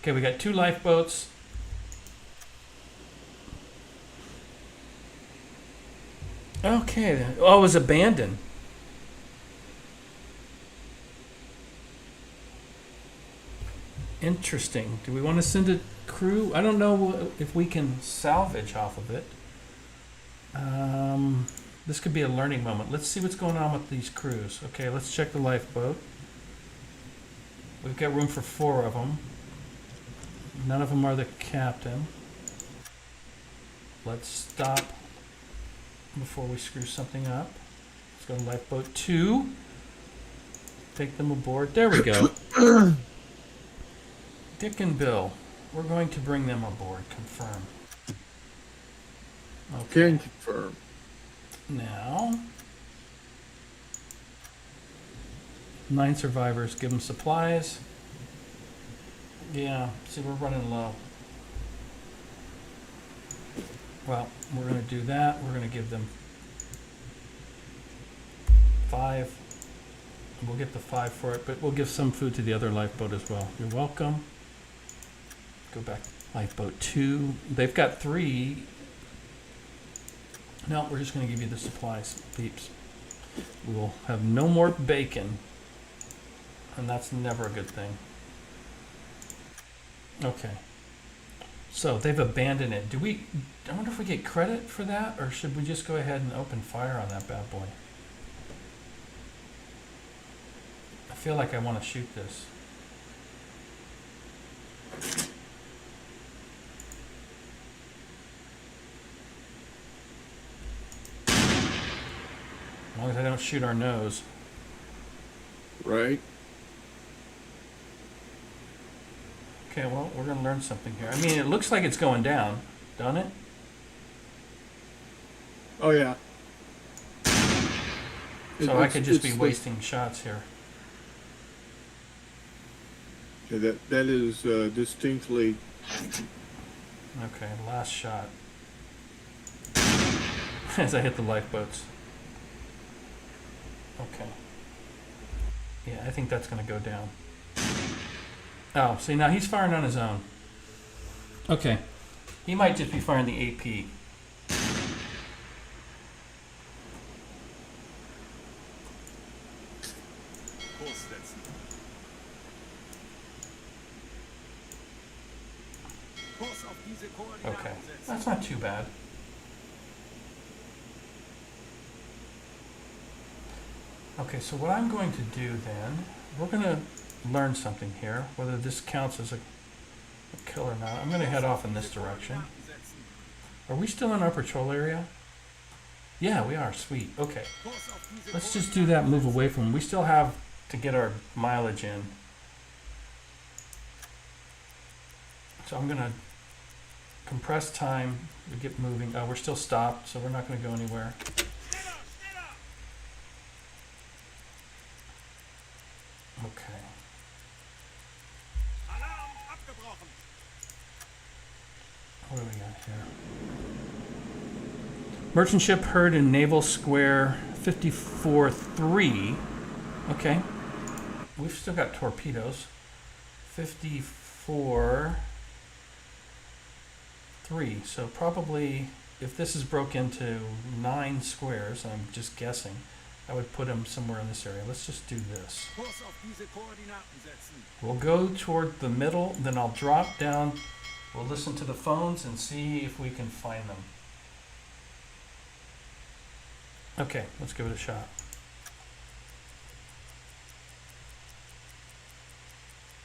Okay, we got 2 lifeboats. Okay, then. Oh, it was abandoned. Interesting. Do we want to send a crew? I don't know if we can salvage off of it. This could be a learning moment. Let's see what's going on with these crews. Okay, let's check the lifeboat. We've got room for 4 of them. None of them are the captain. Let's stop before we screw something up. Let's go to lifeboat 2. Take them aboard. There we go. Dick and Bill. We're going to bring them aboard. Confirm. Can confirm. Now, 9 survivors. Give them supplies. Yeah, see, we're running low. Well, we're going to do that. We're going to give them 5. We'll get the 5 for it, but we'll give some food to the other lifeboat as well. You're welcome. Go back. Lifeboat 2. They've got 3. No, we're just going to give you the supplies, peeps. We will have no more bacon, and that's never a good thing. Okay. So they've abandoned it. I wonder if we get credit for that, or should we just go ahead and open fire on that bad boy? I feel like I want to shoot this. As long as I don't shoot our nose. Right. Okay, well, we're going to learn something here. I mean, it looks like it's going down, doesn't it? Oh yeah. So I could just be it's- wasting shots here. Yeah, that is distinctly. Okay, last shot. As I hit the lifeboats. Okay. Yeah, I think that's going to go down. Oh, see, now he's firing on his own. Okay. He might just be firing the AP. Kurs setzen. Kurs auf diese Koordinaten Okay. setzen. That's not too bad. Okay, so what I'm going to do then, we're going to learn something here, whether this counts as a kill or not. I'm going to head off in this direction. Are we still in our patrol area? Yeah, we are. Sweet. Okay. Kurs auf diese Let's just do that. Move away from. We still have to get our mileage in. So I'm gonna compress time. We get moving. We're still stopped, so we're not gonna go anywhere. Schneller, schneller! Okay. Alarm abgebrochen! What do we got here? Merchant ship heard in Naval Square 54-3. Okay. We've still got torpedoes. 54-3. So probably if this is broke into 9 squares, I'm just guessing, I would put them somewhere in this area. Let's just do this. Kurs auf diese Koordinaten setzen. We'll go toward the middle, then I'll drop down. We'll listen to the phones and see if we can find them. Okay, let's give it a shot.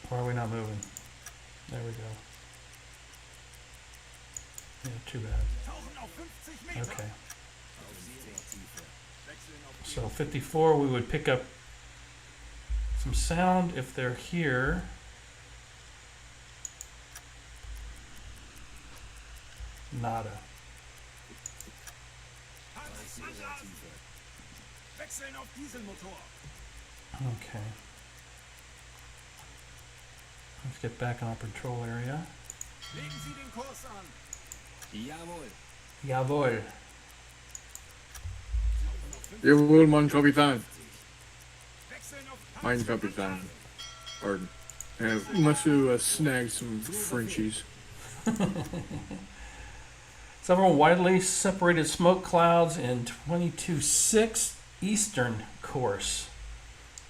Why are we not moving? There we go. Yeah, too bad. Tauchen auf 50 Meter. Okay, Wechseln auf so 54, we would pick up some sound if they're here. Nada. Hans, Anlauf! Wechseln auf Dieselmotor. Okay. Let's get back in our patrol area. Legen Sie den Kurs an. Jawohl. Jawohl. Jawohl, mein Kapitän. Wechseln auf Mein Kapitän. Pardon. Must have snagged some Frenchies. Several widely separated smoke clouds in 22-6 eastern course.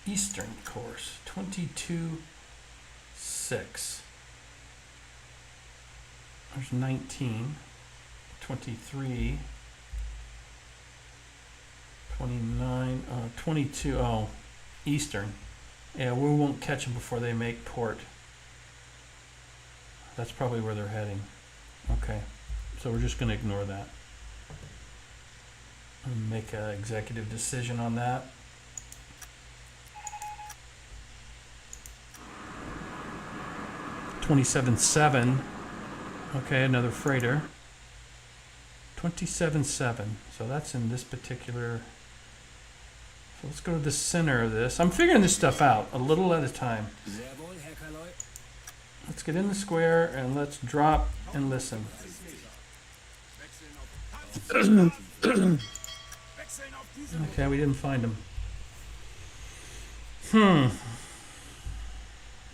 Eastern course. 22-6. There's 19. 23. 29. 22. Oh, eastern. Yeah, we won't catch them before they make port. That's probably where they're heading. Okay. So we're just going to ignore that. And make an executive decision on that. $27.7. Okay, another freighter. 27.7. So that's in this particular. So let's go to the center of this. I'm figuring this stuff out a little at a time. Sehr wohl, Herr Kaloi. Let's get in the square and let's drop and listen. Wechseln auf Hans. Wechseln auf Dieselmotor. Okay, we didn't find him.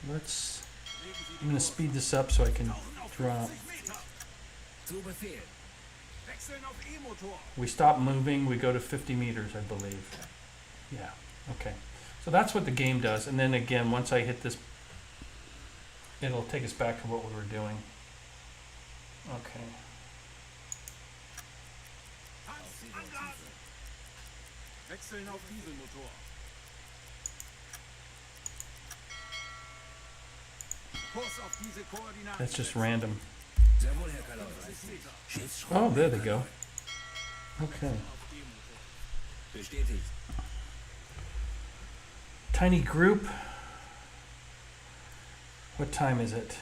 Let's. I'm gonna speed this up so I can Tauchen auf drop. 50 Meter. Zu Befehl. Wechseln auf E-Motor. We stop moving. We go to 50 meters, I believe. Yeah. Okay. So that's what the game does. And then again, once I hit this, it'll take us back to what we were doing. Okay. Hans, Anlauf! Wechseln auf Dieselmotor. Kurs auf diese Koordinaten. That's just random. Sehr wohl, Herr Kaloi. 50 Meter. Schiffsschrott. Oh, there they go. Okay. Auf E-Motor. Bestätigt. Tiny group. What time is it?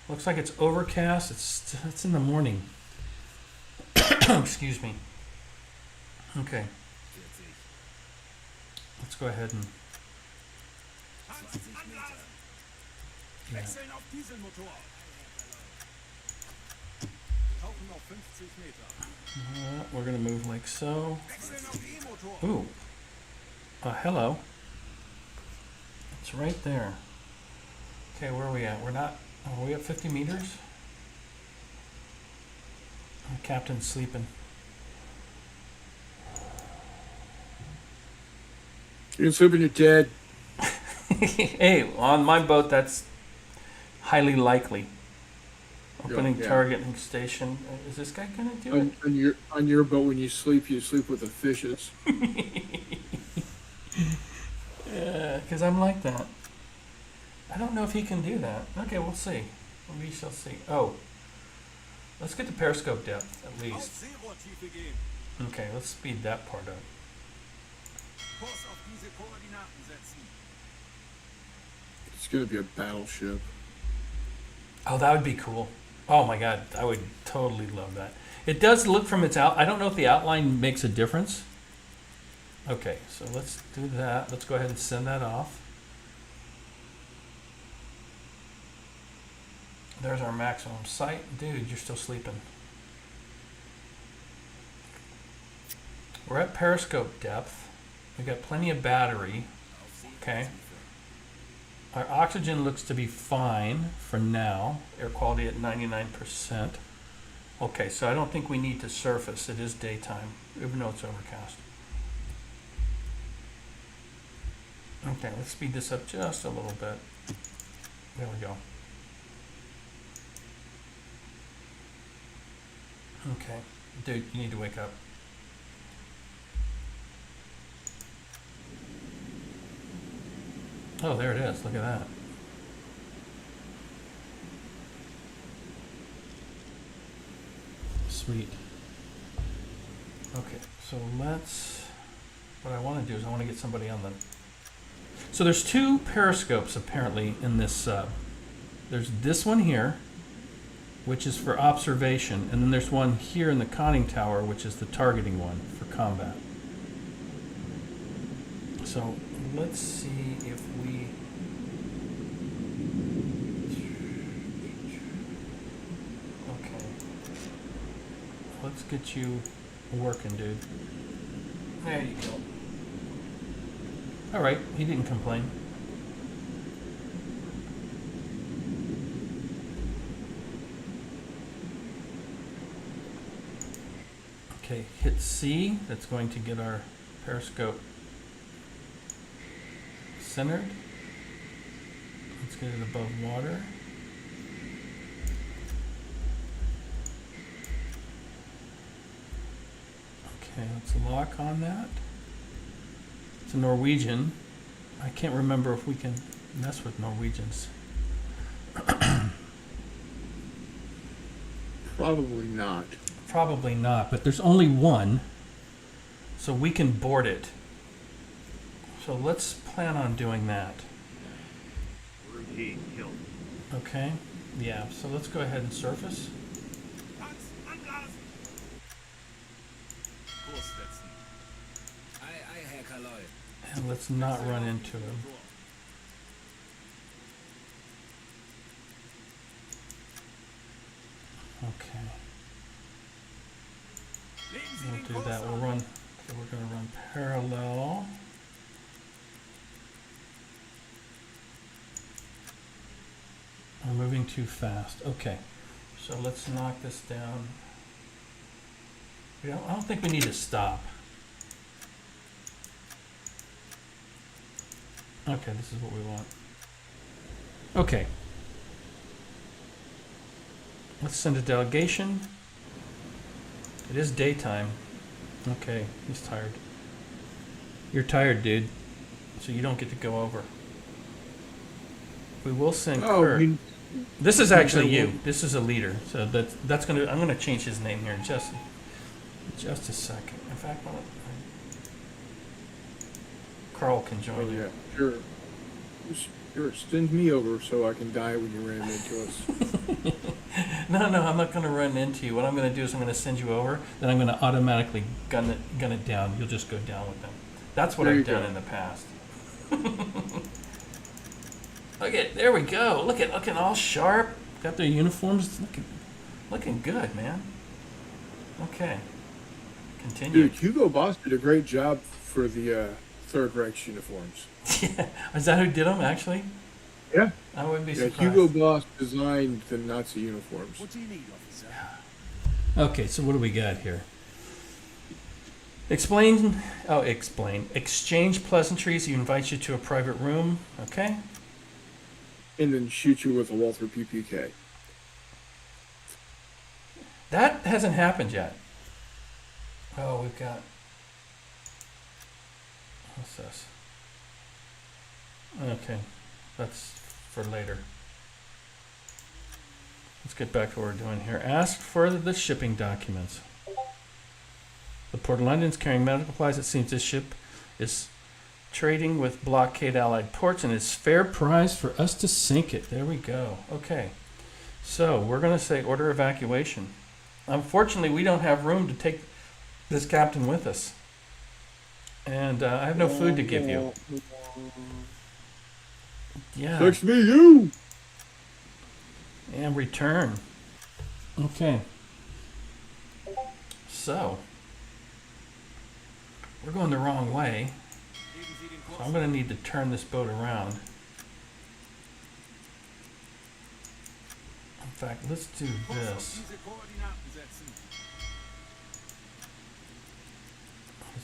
Looks like it's overcast. It's in the morning. Excuse me. Okay. 40. Let's go ahead and. Hans, Anlauf! Yeah. Wechseln auf Dieselmotor. Tauchen auf 50 Meter. We're gonna move like so. Wechseln auf E-Motor. Ooh. Hello. It's right there. Okay, where are we at? We're not. Are we at 50 meters? The captain's sleeping. You can sleep in your Ted. Hey, on my boat, that's highly likely. Opening Yeah. target station. Is this guy gonna do it? On your boat, when you sleep with the fishes. Yeah, because I'm like that. I don't know if he can do that. Okay, we'll see. We shall see. Oh, let's get the periscope depth at Auf least. Seerohrtiefe gehen. Okay, let's speed that part up. Kurs auf diese Koordinaten setzen. It's gonna be a battleship. Oh, that would be cool. Oh my god, I would totally love that. It does look from its out. I don't know if the outline makes a difference. Okay, so let's do that. Let's go ahead and send that off. There's our maximum sight. Dude, you're still sleeping. We're at periscope depth. We got plenty of battery. Okay. Our oxygen looks to be fine for now. Air quality at 99%. Okay, so I don't think we need to surface. It is daytime, even though it's overcast. Okay, let's speed this up just a little bit. There we go. Okay, dude, you need to wake up. Oh, there it is. Look at that. Sweet. Okay, so let's... What I want to do is I want to get somebody on the... So there's two periscopes apparently in this sub. There's this one here, which is for observation, and then there's one here in the conning tower, which is the targeting one for combat. So let's see if we... Okay. Let's get you working, dude. There you go. Alright, he didn't complain. Okay, hit C. That's going to get our periscope centered. Let's get it above water. Okay, let's lock on that. It's a Norwegian. I can't remember if we can mess with Norwegians. Probably not. Probably not, but there's only one, so we can board it. So let's plan on doing that. Routine kill. Okay? Yeah, so let's go ahead and surface. Tanks anblasen. Kurs setzen. Ei, Herr Kaloy. And let's not run into him. Okay, Legen Sie we'll den do Kurs that. We'll an. run, so we're going to run parallel. We're moving too fast. Okay, so let's knock this down. I don't think we need to stop. Okay, this is what we want. Okay. Let's send a delegation. It is daytime. Okay, he's tired. You're tired, dude. So you don't get to go over. We will send Kurt. This is actually you. This is a leader. So that's gonna. I'm gonna change his name here in just a second. In fact, Carl can join Oh you. yeah, sure. Sure, send me over so I can die when you ram into us. No, I'm not going to run into you. What I'm going to do is I'm going to send you over, then I'm going to automatically gun it down. You'll just go down with them. That's what There I've you done go. in the past. There we go. Looking all sharp. Got their uniforms looking good, man. Okay. Continue. Dude, Hugo Boss did a great job for the Third Reich's uniforms. Yeah. Is that who did them, actually? Yeah. I wouldn't be Yeah, surprised. Hugo Boss designed the Nazi uniforms. What do you need, officer? Okay, so what do we got here? Exchange pleasantries. He invites you to a private room. Okay. And then shoot you with a Walther PPK. That hasn't happened yet. Oh, we've got... What's this? Okay, that's for later. Let's get back to what we're doing here. Ask for the shipping documents. The Port of London's carrying medical supplies. It seems this ship is trading with blockade allied ports and it's fair price for us to sink it. There we go. Okay. So we're going to say order evacuation. Unfortunately, we don't have room to take this captain with us. And I have no food to give you. Yeah. Fix me, you. And return. Okay. So, we're going the wrong way. So I'm going to need to turn this boat around. In fact, let's do this. Diese Koordinaten setzen.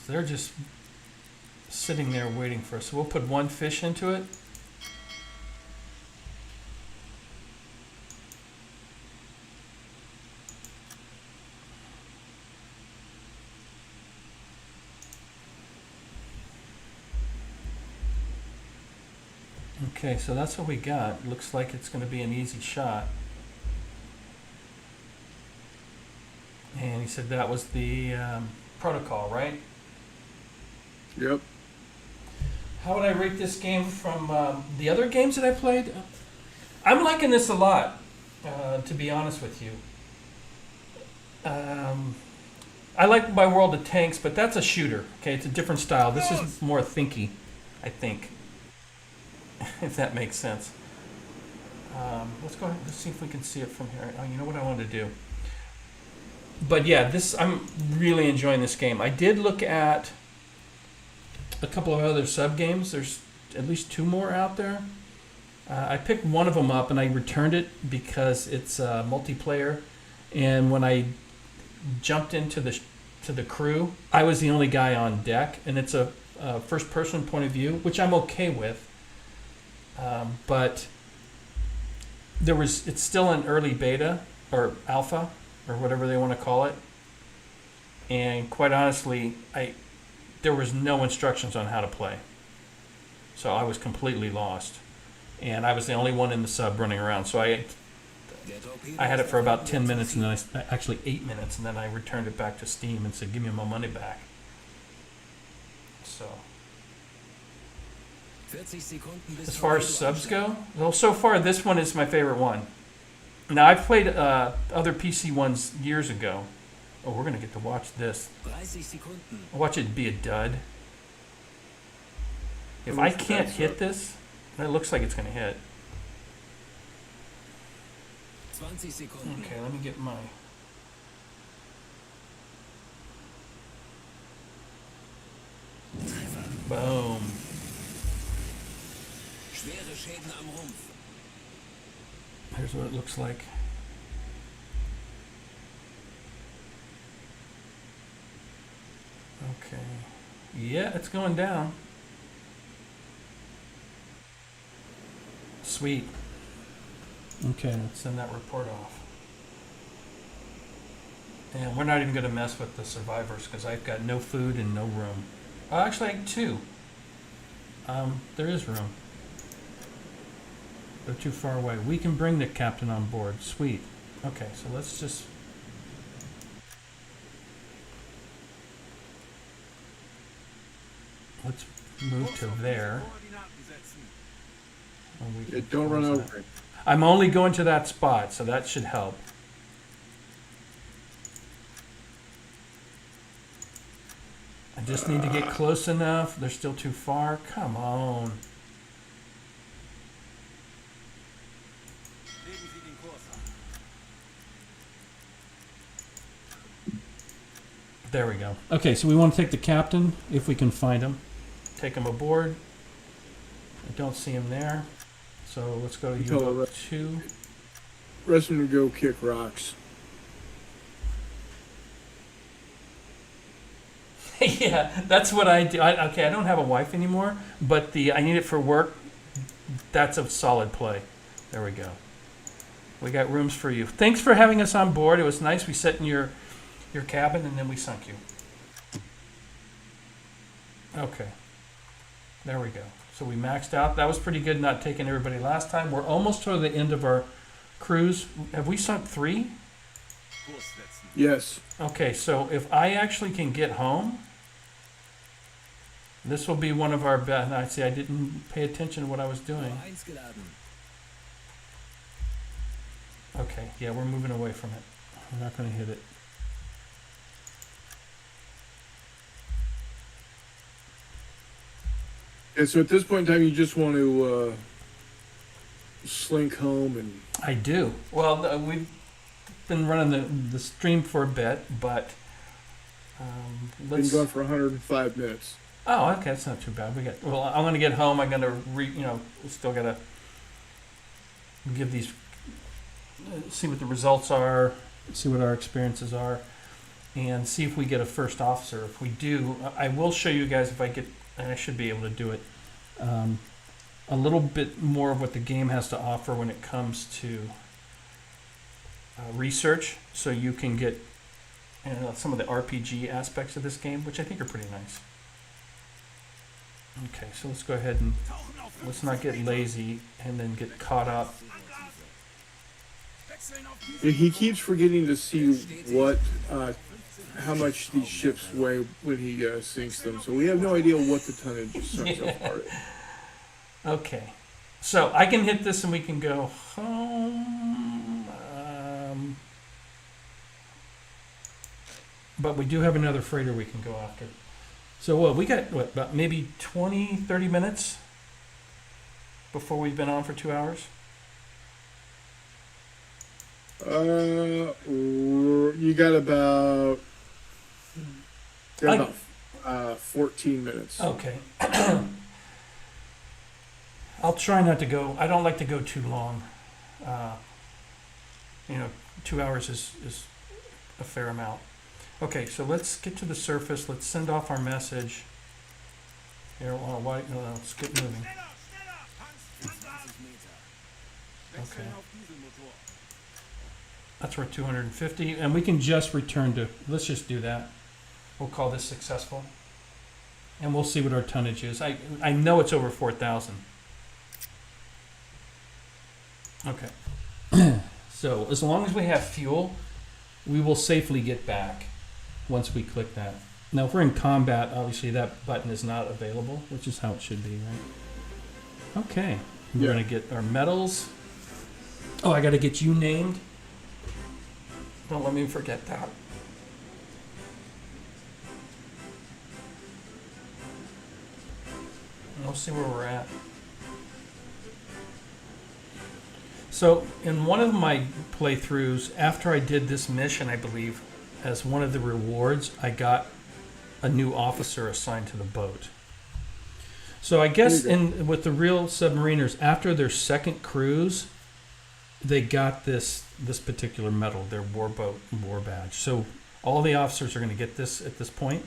They're just sitting there waiting for us. So we'll put one fish into it. Okay, so that's what we got. Looks like it's going to be an easy shot. And he said that was the protocol, right? Yep. How would I rate this game from the other games that I played? I'm liking this a lot, to be honest with you. I like my World of Tanks, but that's a shooter. Okay, it's a different style. This is more thinky, I think. If that makes sense. Let's go ahead. Let's see if we can see it from here. Oh, you know what I wanted to do. But yeah, I'm really enjoying this game. I did look at a couple of other sub games. There's at least 2 more out there. I picked one of them up and I returned it because it's multiplayer. And when I jumped into the crew, I was the only guy on deck, and it's a first-person point of view, which I'm okay with. But it's still an early beta or alpha or whatever they want to call it. And quite honestly, there was no instructions on how to play. So I was completely lost. And I was the only one in the sub running around. So I had it for about 10 minutes, and then actually 8 minutes, and then I returned it back to Steam and said, give me my money back. So as far as subs go, well, so far this one is my favorite one. Now, I've played other PC ones years ago. Oh, we're going to get to watch this. I'll watch it be a dud. If I can't hit this, it looks like it's going to hit. Okay, let me get my... Boom. Here's what it looks like. Okay. Yeah, it's going down. Sweet. Okay, let's send that report off. And we're not even going to mess with the survivors because I've got no food and no room. Oh, actually, I have 2. There is room. They're too far away. We can bring the captain on board. Sweet. Okay, so let's just... Let's move to there. Don't run over it. I'm only going to that spot, so that should help. I just need to get close enough. They're still too far. Come on. There we go. Okay, so we want to take the captain, if we can find him. Take him aboard. I don't see him there. So let's go to UBoat 2. Rest of them go kick rocks. Yeah, that's what I do. Okay, I don't have a wife anymore, but I need it for work. That's a solid play. There we go. We got rooms for you. Thanks for having us on board. It was nice. We sat in your cabin, and then we sunk you. Okay. There we go. So we maxed out. That was pretty good not taking everybody last time. We're almost to the end of our cruise. Have we sunk 3? Kurs setzen. Yes. Okay, so if I actually can get home, this will be one of our best. I see I didn't pay attention to what I was doing. Eins geladen. Okay, yeah, we're moving away from it. We're not going to hit it. And so at this point in time, you just want to slink home and I do. Well, we've been running the stream for a bit, but been let's. going for 105 minutes. Oh, okay, that's not too bad. Well, I'm going to get home. I'm going to still got to give these, see what the results are, see what our experiences are, and see if we get a first officer. If we do, I will show you guys if I get, and I should be able to do it, a little bit more of what the game has to offer when it comes to research, so you can get some of the RPG aspects of this game, which I think are pretty nice. Okay, so let's go ahead and Tauchen auf let's 50 not get Meter. lazy and then get caught up. Anblasen. Wechseln auf Yeah, Diesel. he keeps forgetting to see what, how much these ships weigh when he sinks them. So we have no idea what the tonnage is sunk so far. Okay, so I can hit this and we can go home. But we do have another freighter we can go after. So we got, about maybe 20, 30 minutes before we've been on for 2 hours? You got about 14 minutes. Okay. I'll try not to go, I don't like to go too long. 2 hours is a fair amount. Okay, so let's get to the surface. Let's send off our message. Here, let's get moving. Schneller, schneller. Hans, Hans, 20 Meter. Wechseln Okay. auf Dieselmotor. That's worth 250, and we can just return to, let's just do that. We'll call this successful. And we'll see what our tonnage is. I know it's over 4,000. Okay. So as long as we have fuel, we will safely get back once we click that. Now if we're in combat, obviously that button is not available, which is how it should be, right? Okay. We're Yeah. going to get our medals. Oh, I got to get you named. Don't let me forget that. And we'll see where we're at. So, in one of my playthroughs, after I did this mission, I believe, as one of the rewards, I got a new officer assigned to the boat. So I guess There you with the real submariners, after their second cruise, they got this particular medal, their warboat war badge. So all the officers are going to get this at this point.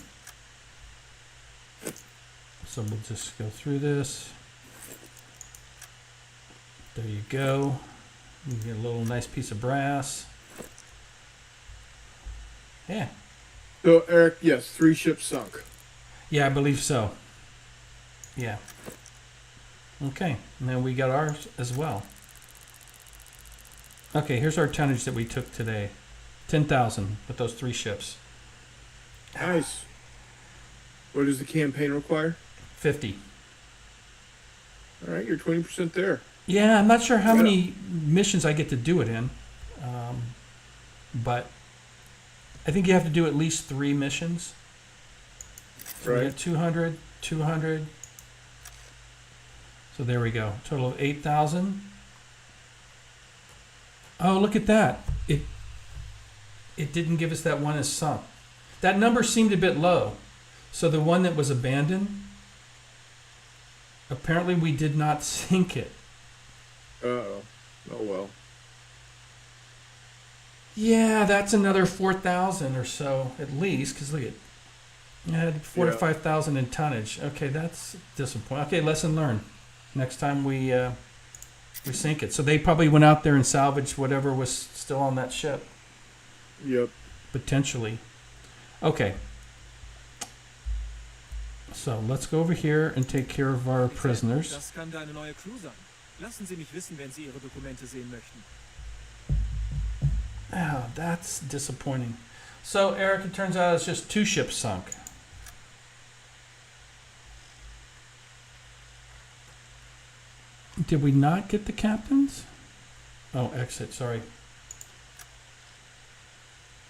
So we'll just go through this. There you go. You get a little nice piece of brass. Yeah. So Eric, yes, 3 ships sunk. Yeah, I believe so. Yeah. Okay, and then we got ours as well. Okay, here's our tonnage that we took today. 10,000 with those 3 ships. Nice. What does the campaign require? 50. All right, you're 20% there. Yeah, I'm not sure how Yeah. many missions I get to do it in. But I think you have to do at least 3 missions. So we Right. got 200, 200. So there we go. Total of 8,000. Oh, look at that. It didn't give us that one as sunk. That number seemed a bit low. So the one that was abandoned, apparently we did not sink it. Uh-oh. Oh, well. Yeah, that's another 4,000 or so at least, because look at, you had 4 to Yeah. 5,000 in tonnage. Okay, that's disappointing. Okay, lesson learned. Next time we sink it. So they probably went out there and salvaged whatever was still on that ship, Yep. potentially. Okay. So let's go over here and take care of our prisoners. Das kann deine neue Crew sein. Lassen Sie mich wissen, wenn Sie Ihre Dokumente sehen möchten. Oh, that's disappointing. So, Eric, it turns out it's just 2 ships sunk. Did we not get the captains? Oh, exit, sorry.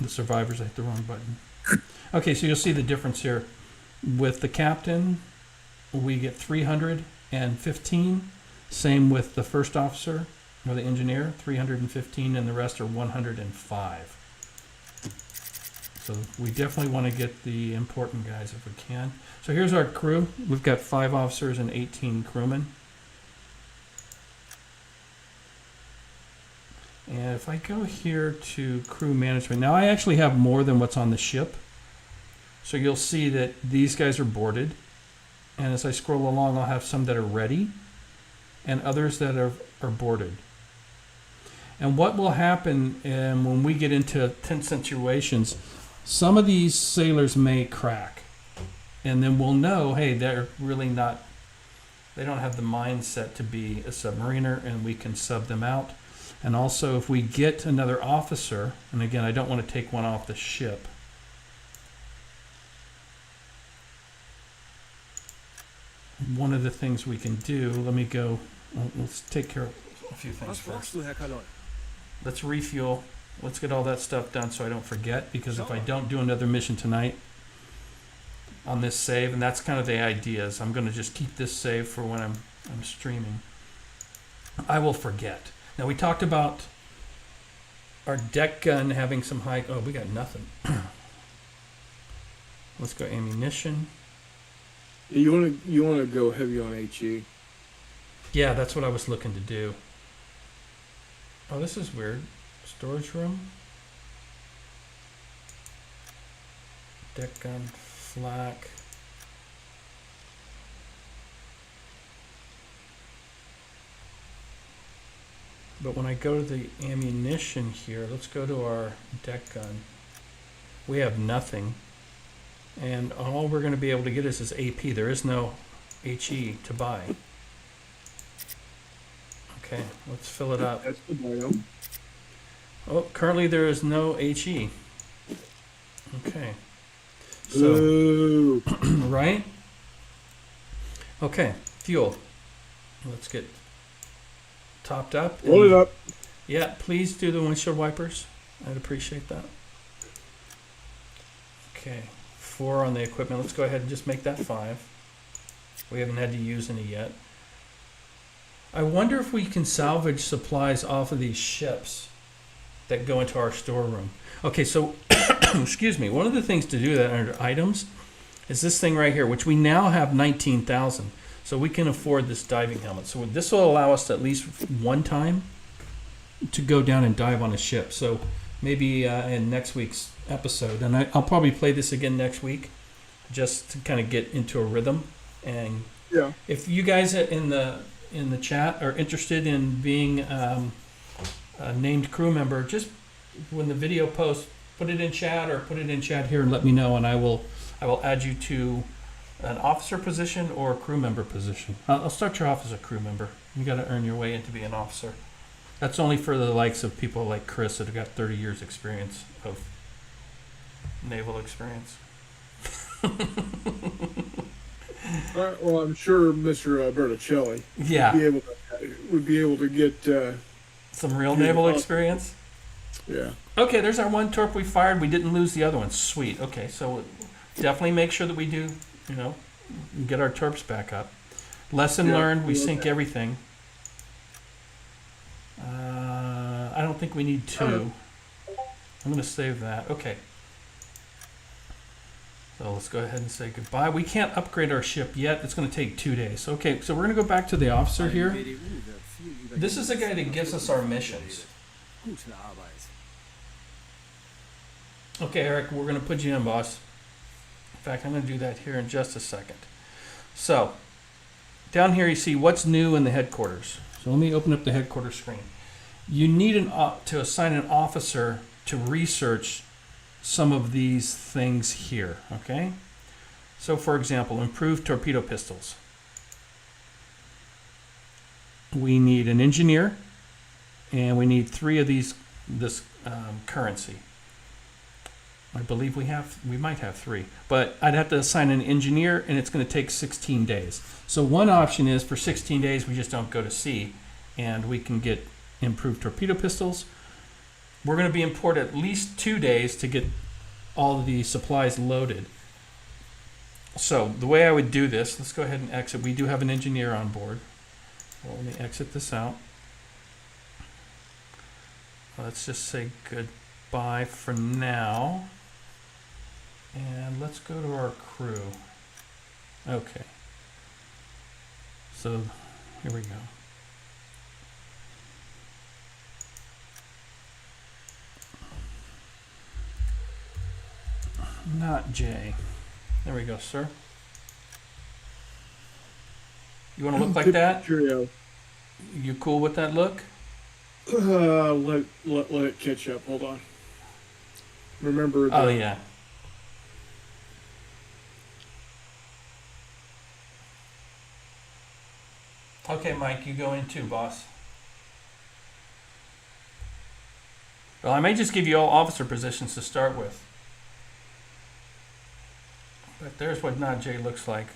The survivors, I hit the wrong button. Okay, so you'll see the difference here. With the captain, we get 315. Same with the first officer, or the engineer, 315, and the rest are 105. So we definitely want to get the important guys if we can. So here's our crew. We've got 5 officers and 18 crewmen. And if I go here to crew management, now I actually have more than what's on the ship. So you'll see that these guys are boarded. And as I scroll along, I'll have some that are ready and others that are boarded. And what will happen when we get into tense situations, some of these sailors may crack. And then we'll know, hey, they're really not, they don't have the mindset to be a submariner, and we can sub them out. And also, if we get another officer, and again, I don't want to take one off the ship. One of the things we can do, let me go, let's take care of a few things Was first. brauchst du, Herr Kalol? Let's refuel. Let's get all that stuff done so I don't forget, because if I don't do another mission tonight on this save, and that's kind of the idea, is I'm going to just keep this save for when I'm streaming, I will forget. Now, we talked about our deck gun having some high... Oh, we got nothing. Let's go ammunition. You want to go heavy on HE. Yeah, that's what I was looking to do. Oh, this is weird. Storage room. Deck gun, flak. But when I go to the ammunition here, let's go to our deck gun. We have nothing. And all we're going to be able to get is this AP. There is no HE to buy. Okay, let's fill it up. That's the bio. Oh, currently there is no HE. Okay. So, Ooh. right? Okay, fuel. Let's get topped up. Roll it up. Yeah, please do the windshield wipers. I'd appreciate that. Okay, 4 on the equipment. Let's go ahead and just make that 5. We haven't had to use any yet. I wonder if we can salvage supplies off of these ships that go into our storeroom. Okay, so, excuse me, one of the things to do that under items is this thing right here, which we now have 19,000. So we can afford this diving helmet. So this will allow us to at least one time to go down and dive on a ship. So maybe in next week's episode, and I'll probably play this again next week just to kind of get into a rhythm. And Yeah. if you guys in the chat are interested in being a named crew member, just when the video posts, put it in chat or put it in chat here and let me know, and I will add you to an officer position or a crew member position. I'll start you off as a crew member. You got to earn your way into being an officer. That's only for the likes of people like Chris that have got 30 years experience of naval experience. All right, well, I'm sure Mr. Berticelli Yeah, would be able to get. some real naval experience. Yeah. Okay, there's our one torp we fired. We didn't lose the other one. Sweet. Okay, so definitely make sure that we do, get our torps back up. Lesson Yeah, learned, we yeah. sink everything. I don't think we need 2. I'm going to save that. Okay. So let's go ahead and say goodbye. We can't upgrade our ship yet. It's going to take 2 days. Okay, so we're going to go back to the officer here. This is the guy that gives us our missions. Gute Arbeit. Okay, Eric, we're going to put you in, boss. In fact, I'm going to do that here in just a second. So, down here you see what's new in the headquarters. So let me open up the headquarters screen. You need to assign an officer to research some of these things here, okay? So, for example, improved torpedo pistols. We need an engineer, and we need 3 of these this currency. I believe we might have 3, but I'd have to assign an engineer, and it's going to take 16 days. So one option is for 16 days we just don't go to sea, and we can get improved torpedo pistols. We're going to be in port at least 2 days to get all of the supplies loaded. So the way I would do this, let's go ahead and exit. We do have an engineer on board. Well, let me exit this out. Let's just say goodbye for now. And let's go to our crew. Okay. So here we go. Not Jay. There we go, sir. You want to look like that? Cheerio. You cool with that look? Let it catch up. Hold on. Remember. Oh yeah. Okay, Mike, you go in too, boss. Well, I may just give you all officer positions to start with. But there's what Not Jay looks like.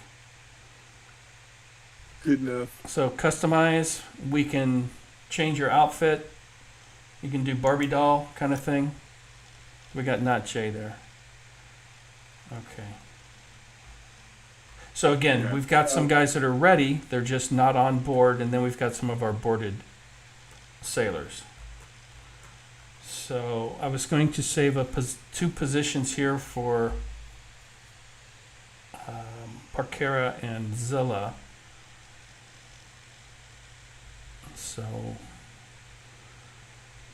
Good enough. So customize, we can change your outfit. You can do Barbie doll kind of thing. We got Not Jay there. Okay. So again, Yeah. we've got some guys that are ready. They're just not on board. And then we've got some of our boarded sailors. So I was going to save up 2 positions here for Parkera and Zilla. So,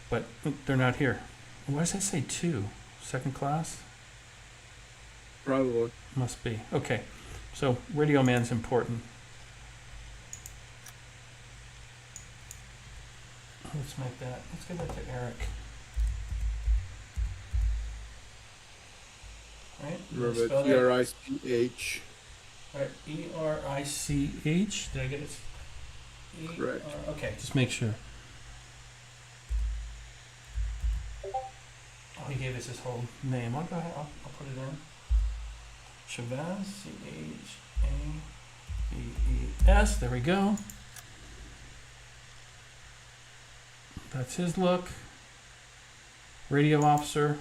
but they're not here. Why does that say 2? Second class? Probably. Must be. Okay. So radio man's important. Let's make that. Let's give that to Eric. Right? Remember Spell that? T-R-I-C-H. Right. E-R-I-C-H. Did I get it? Correct. Okay, just make sure. Oh, he gave us his whole name. I'll go ahead. I'll put it in. Chavez, C-H-A-V-E-S. There we go. That's his look. Radio officer.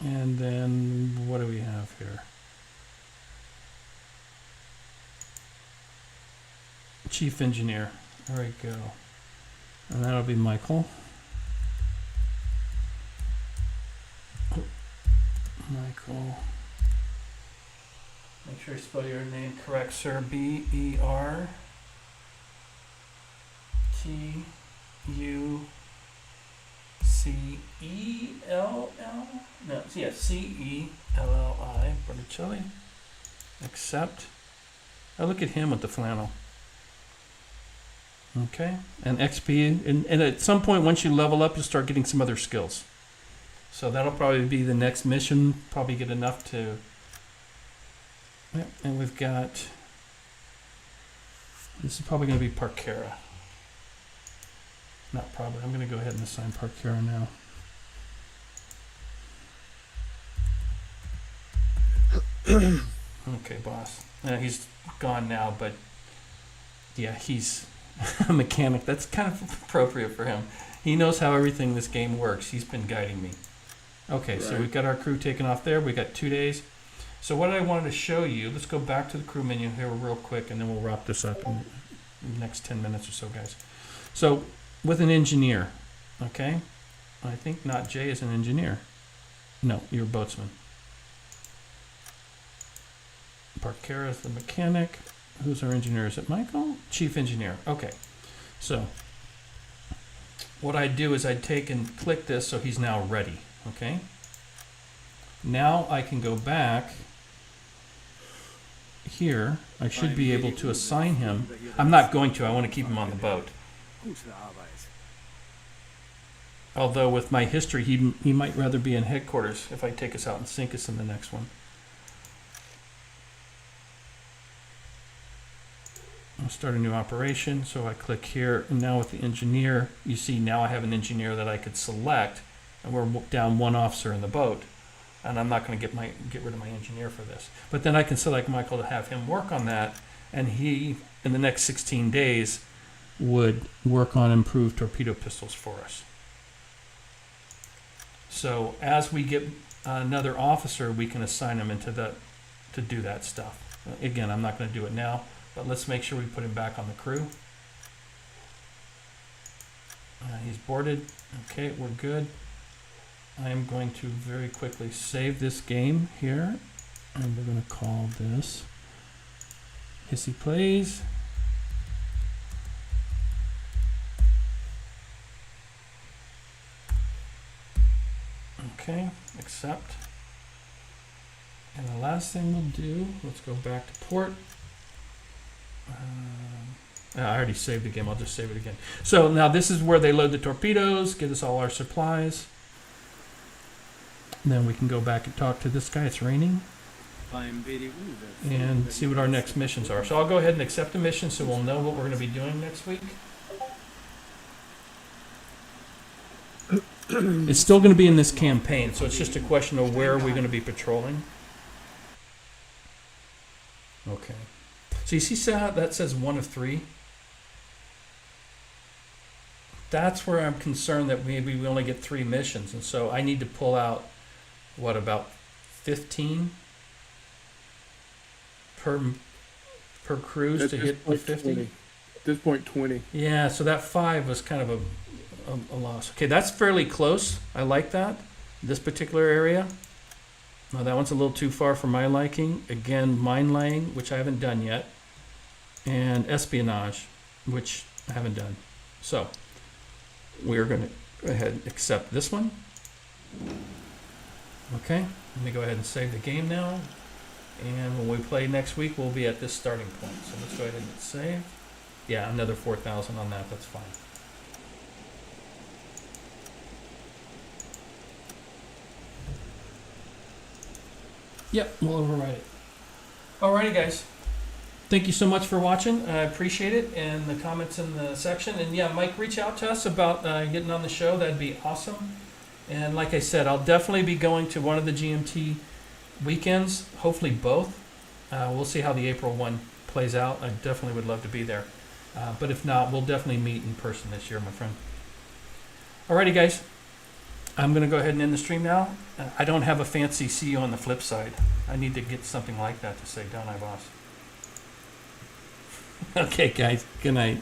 And then what do we have here? Chief engineer. There we go. And that'll be Michael. Michael. Make sure you spell your name correct, sir. B-E-R-T-U-C-E-L-L? No, yeah, C-E-L-L-I. Berticelli. Accept. Oh, look at him with the flannel. Okay, and XP, and at some point, once you level up, you'll start getting some other skills. So that'll probably be the next mission. Probably get enough to. Yep, and we've got. This is probably going to be Parkera. Not probably. I'm going to go ahead and assign Parkera now. Okay, boss. He's gone now, but yeah, he's a mechanic. That's kind of appropriate for him. He knows how everything in this game works. He's been guiding me. Okay, so we've got our crew taken off there. We've got 2 days. So what I wanted to show you, let's go back to the crew menu here real quick, and then we'll wrap this up in the next 10 minutes or so, guys. So with an engineer, okay? I think Not Jay is an engineer. No, you're a boatsman. Parkera is the mechanic. Who's our engineer? Is it Michael? Chief engineer. Okay. So what I'd do is I'd take and click this so he's now ready. Okay. Now I can go back here. I should be able to assign him. I'm not going to. I want to keep him on the boat. Gute Arbeit. Although with my history, he might rather be in headquarters if I take us out and sink us in the next one. I'll start a new operation. So I click here. And now with the engineer, you see now I have an engineer that I could select and we're down one officer in the boat, and I'm not going to get rid of my engineer for this. But then I can select Michael to have him work on that, and he, in the next 16 days, would work on improved torpedo pistols for us. So as we get another officer, we can assign him to do that stuff. Again, I'm not going to do it now, but let's make sure we put him back on the crew. He's boarded. Okay, we're good. I am going to very quickly save this game here, and we're going to call this Hissy Plays. Okay, accept. And the last thing we'll do, let's go back to port. I already saved the game, I'll just save it again. So now this is where they load the torpedoes, get us all our supplies. And then we can go back and talk to this guy, it's raining, Beim BDU wird viel and über see what our next missions are. So I'll go ahead and accept the mission so we'll know what we're going to be doing next week. It's still going to be in this campaign, so it's just a question of where are we going to be patrolling. Okay. So you see how that says 1 of 3? That's where I'm concerned that maybe we only get 3 missions, and so I need to pull out, what, about 15 per cruise At to this hit the point, 50? 20. At this point, 20. Yeah, so that 5 was kind of a loss. Okay, that's fairly close. I like that. This particular area. Now that one's a little too far for my liking. Again, mine laying, which I haven't done yet. And espionage, which I haven't done. So, we're going to go ahead and accept this one. Okay, let me go ahead and save the game now. And when we play next week, we'll be at this starting point. So let's go ahead and hit save. Yeah, another 4,000 on that, that's fine. Yep, we'll override it. Alrighty, guys. Thank you so much for watching. I appreciate it, and the comments in the section. And yeah, Mike, reach out to us about getting on the show. That'd be awesome. And like I said, I'll definitely be going to one of the GMT weekends, hopefully both. We'll see how the April one plays out. I definitely would love to be there. But if not, we'll definitely meet in person this year, my friend. Alrighty, guys. I'm going to go ahead and end the stream now. I don't have a fancy see you on the flip side. I need to get something like that to say, don't I, boss? Okay, guys. Good night.